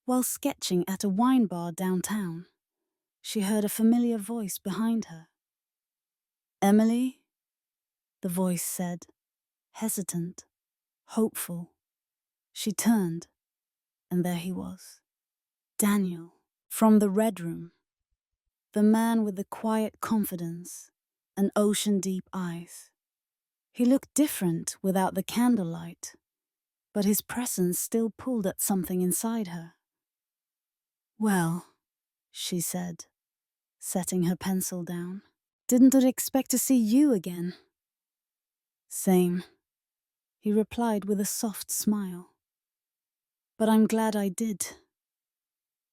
while sketching at a wine bar downtown, she heard a familiar voice behind her. Emily, the voice said, hesitant, hopeful. She turned, and there he was. Daniel, from the Red Room. The man with the quiet confidence and ocean-deep eyes. He looked different without the candlelight, but his presence still pulled at something inside her. Well, she said, setting her pencil down. Didn't expect to see you again. Same, he replied with a soft smile. But I'm glad I did.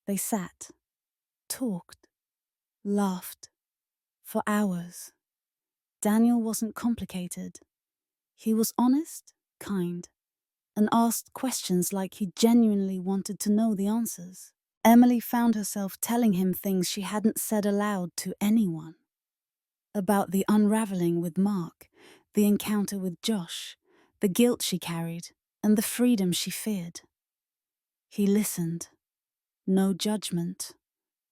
They sat, talked, laughed, for hours. Daniel wasn't complicated. He was honest, kind, and asked questions like he genuinely wanted to know the answers. Emily found herself telling him things she hadn't said aloud to anyone. About the unraveling with Mark, the encounter with Josh, the guilt she carried, and the freedom she feared. He listened. No judgment,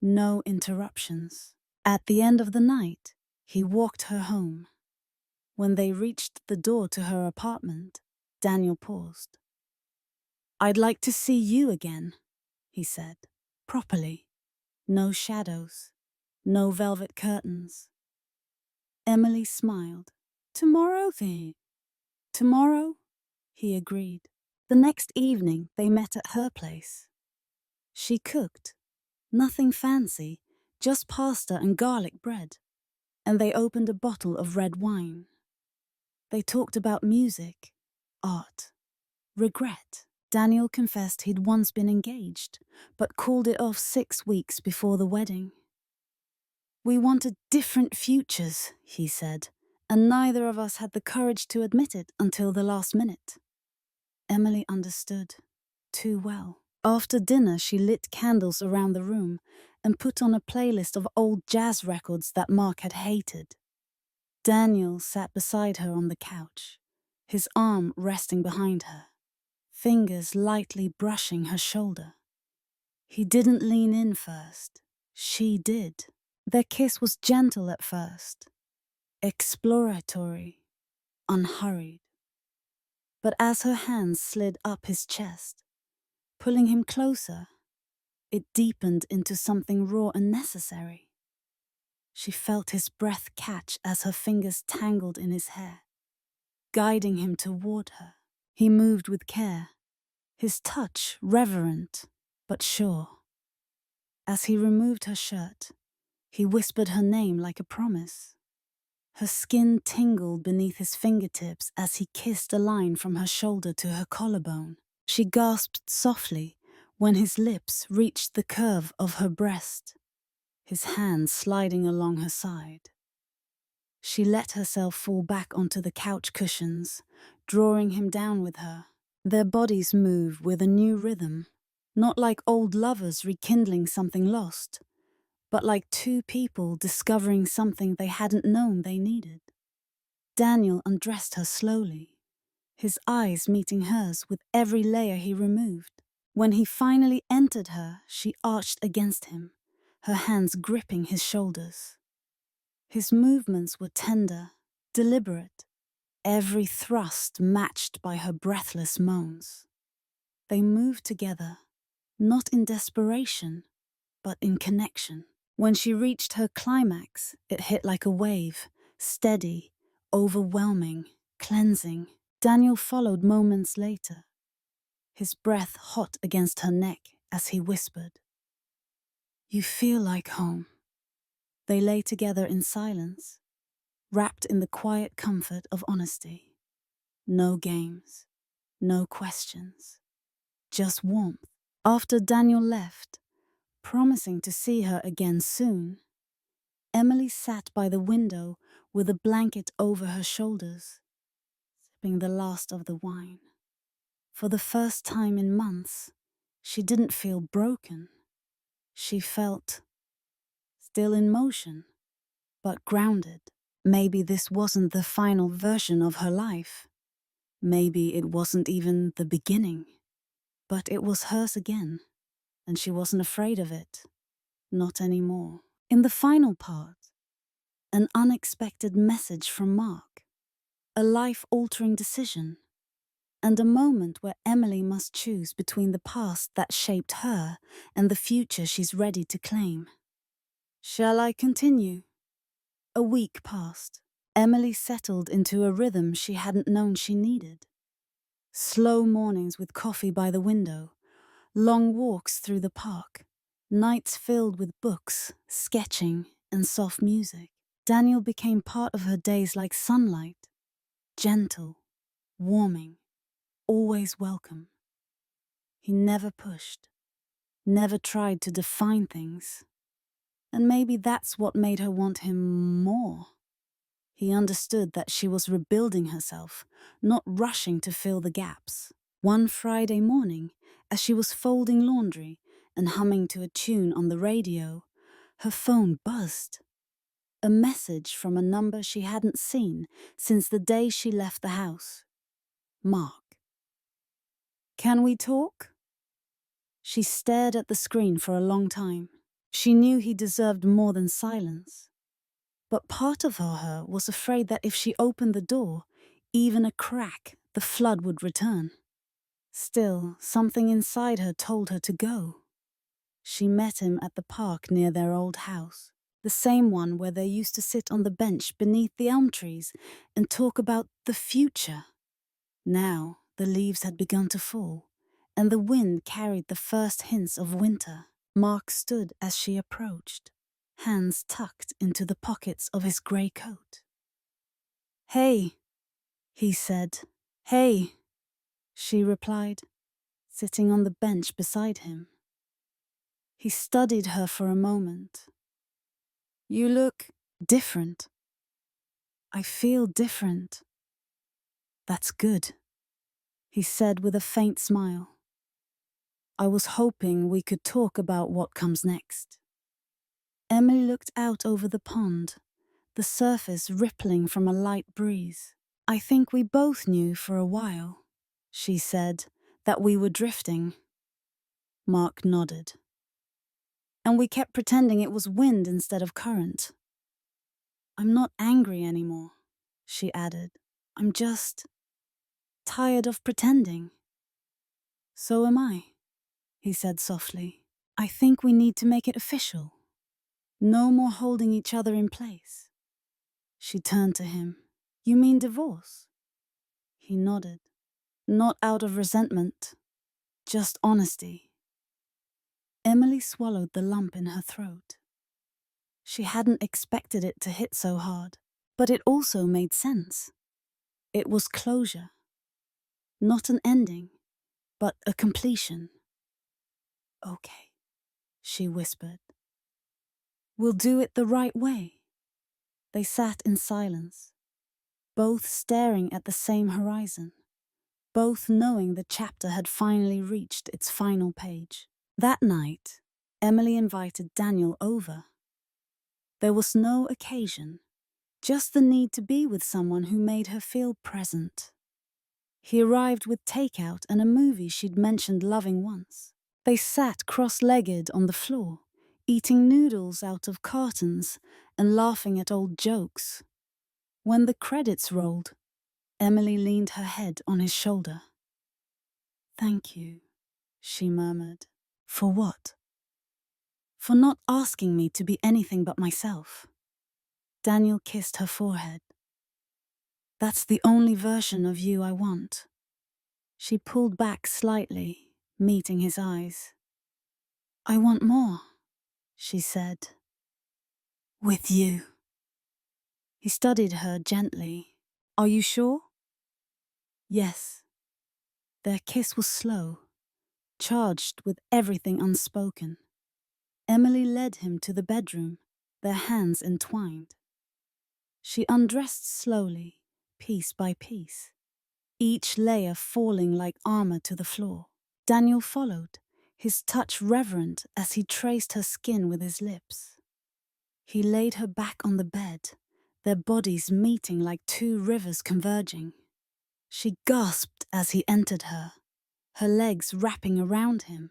no interruptions. At the end of the night, he walked her home. When they reached the door to her apartment, Daniel paused. I'd like to see you again, he said, properly. No shadows, no velvet curtains. Emily smiled. Tomorrow, then. Tomorrow, he agreed. The next evening, they met at her place. She cooked. Nothing fancy, just pasta and garlic bread. And they opened a bottle of red wine. They talked about music, art, regret. Daniel confessed he'd once been engaged, but called it off 6 weeks before the wedding. We wanted different futures, he said, and neither of us had the courage to admit it until the last minute. Emily understood too well. After dinner, she lit candles around the room and put on a playlist of old jazz records that Mark had hated. Daniel sat beside her on the couch, his arm resting behind her, fingers lightly brushing her shoulder. He didn't lean in first. She did. Their kiss was gentle at first, exploratory, unhurried. But as her hands slid up his chest, pulling him closer, it deepened into something raw and necessary. She felt his breath catch as her fingers tangled in his hair, guiding him toward her. He moved with care, his touch reverent but sure. As he removed her shirt, he whispered her name like a promise. Her skin tingled beneath his fingertips as he kissed a line from her shoulder to her collarbone. She gasped softly when his lips reached the curve of her breast, his hand sliding along her side. She let herself fall back onto the couch cushions, drawing him down with her. Their bodies moved with a new rhythm, not like old lovers rekindling something lost, but like two people discovering something they hadn't known they needed. Daniel undressed her slowly, his eyes meeting hers with every layer he removed. When he finally entered her, she arched against him, her hands gripping his shoulders. His movements were tender, deliberate, every thrust matched by her breathless moans. They moved together, not in desperation, but in connection. When she reached her climax, it hit like a wave, steady, overwhelming, cleansing. Daniel followed moments later, his breath hot against her neck as he whispered, "You feel like home." They lay together in silence, wrapped in the quiet comfort of honesty. No games, no questions, just warmth. After Daniel left, promising to see her again soon, Emily sat by the window with a blanket over her shoulders, sipping the last of the wine. For the first time in months, she didn't feel broken. She felt still in motion, but grounded. Maybe this wasn't the final version of her life. Maybe it wasn't even the beginning. But it was hers again, and she wasn't afraid of it. Not anymore. In the final part, an unexpected message from Mark, a life-altering decision, and a moment where Emily must choose between the past that shaped her and the future she's ready to claim. Shall I continue? A week passed. Emily settled into a rhythm she hadn't known she needed. Slow mornings with coffee by the window, long walks through the park, nights filled with books, sketching, and soft music. Daniel became part of her days like sunlight, gentle, warming, always welcome. He never pushed, never tried to define things. And maybe that's what made her want him more. He understood that she was rebuilding herself, not rushing to fill the gaps. One Friday morning, as she was folding laundry and humming to a tune on the radio, her phone buzzed. A message from a number she hadn't seen since the day she left the house. Mark. "Can we talk?" She stared at the screen for a long time. She knew he deserved more than silence. But part of her was afraid that if she opened the door, even a crack, the flood would return. Still, something inside her told her to go. She met him at the park near their old house, the same one where they used to sit on the bench beneath the elm trees and talk about the future. Now, the leaves had begun to fall, and the wind carried the first hints of winter. Mark stood as she approached, hands tucked into the pockets of his grey coat. "Hey," he said. "Hey," she replied, sitting on the bench beside him. He studied her for a moment. "You look different." "I feel different." "That's good," he said with a faint smile. I was hoping we could talk about what comes next. Emily looked out over the pond, the surface rippling from a light breeze. I think we both knew for a while, she said, that we were drifting. Mark nodded. And we kept pretending it was wind instead of current. I'm not angry anymore, she added. I'm just tired of pretending. So am I, he said softly. I think we need to make it official. No more holding each other in place. She turned to him. You mean divorce? He nodded. Not out of resentment, just honesty. Emily swallowed the lump in her throat. She hadn't expected it to hit so hard, but it also made sense. It was closure. Not an ending, but a completion. Okay, she whispered. We'll do it the right way. They sat in silence, both staring at the same horizon, both knowing the chapter had finally reached its final page. That night, Emily invited Daniel over. There was no occasion, just the need to be with someone who made her feel present. He arrived with takeout and a movie she'd mentioned loving once. They sat cross-legged on the floor, eating noodles out of cartons and laughing at old jokes. When the credits rolled, Emily leaned her head on his shoulder. Thank you, she murmured. For what? For not asking me to be anything but myself. Daniel kissed her forehead. That's the only version of you I want. She pulled back slightly, meeting his eyes. I want more, she said. With you. He studied her gently. Are you sure? Yes. Their kiss was slow, charged with everything unspoken. Emily led him to the bedroom, their hands entwined. She undressed slowly, piece by piece, each layer falling like armor to the floor. Daniel followed, his touch reverent as he traced her skin with his lips. He laid her back on the bed, their bodies meeting like two rivers converging. She gasped as he entered her, her legs wrapping around him,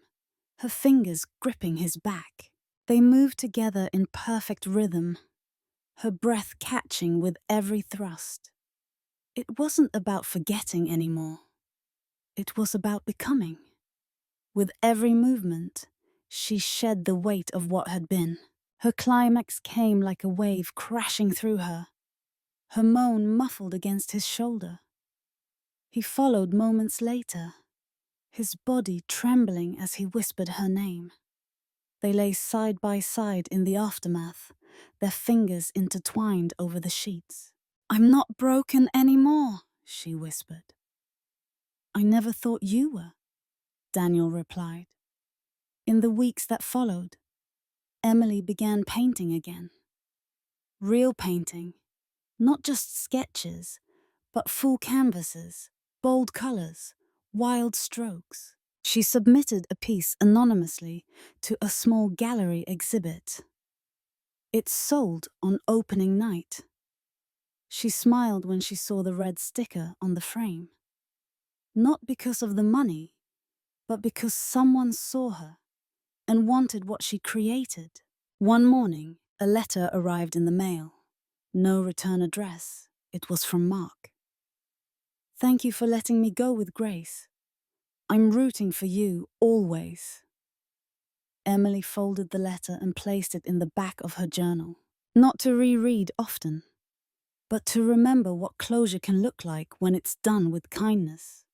her fingers gripping his back. They moved together in perfect rhythm, her breath catching with every thrust. It wasn't about forgetting anymore. It was about becoming. With every movement, she shed the weight of what had been. Her climax came like a wave crashing through her, her moan muffled against his shoulder. He followed moments later, his body trembling as he whispered her name. They lay side by side in the aftermath, their fingers intertwined over the sheets. I'm not broken anymore, she whispered. I never thought you were, Daniel replied. In the weeks that followed, Emily began painting again. Real painting, not just sketches, but full canvases, bold colors, wild strokes. She submitted a piece anonymously to a small gallery exhibit. It sold on opening night. She smiled when she saw the red sticker on the frame. Not because of the money, but because someone saw her and wanted what she created. One morning, a letter arrived in the mail. No return address. It was from Mark. Thank you for letting me go with grace. I'm rooting for you, always. Emily folded the letter and placed it in the back of her journal. Not to reread often, but to remember what closure can look like when it's done with kindness.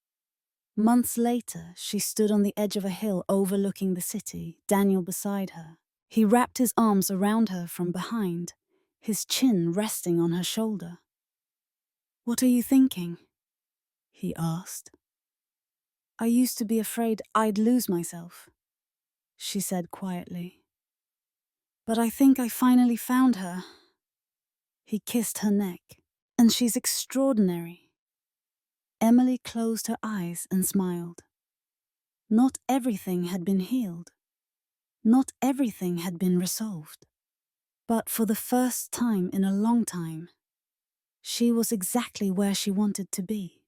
Months later, she stood on the edge of a hill overlooking the city, Daniel beside her. He wrapped his arms around her from behind, his chin resting on her shoulder. What are you thinking? He asked. I used to be afraid I'd lose myself, she said quietly. But I think I finally found her. He kissed her neck. And she's extraordinary. Emily closed her eyes and smiled. Not everything had been healed. Not everything had been resolved. But for the first time in a long time, she was exactly where she wanted to be.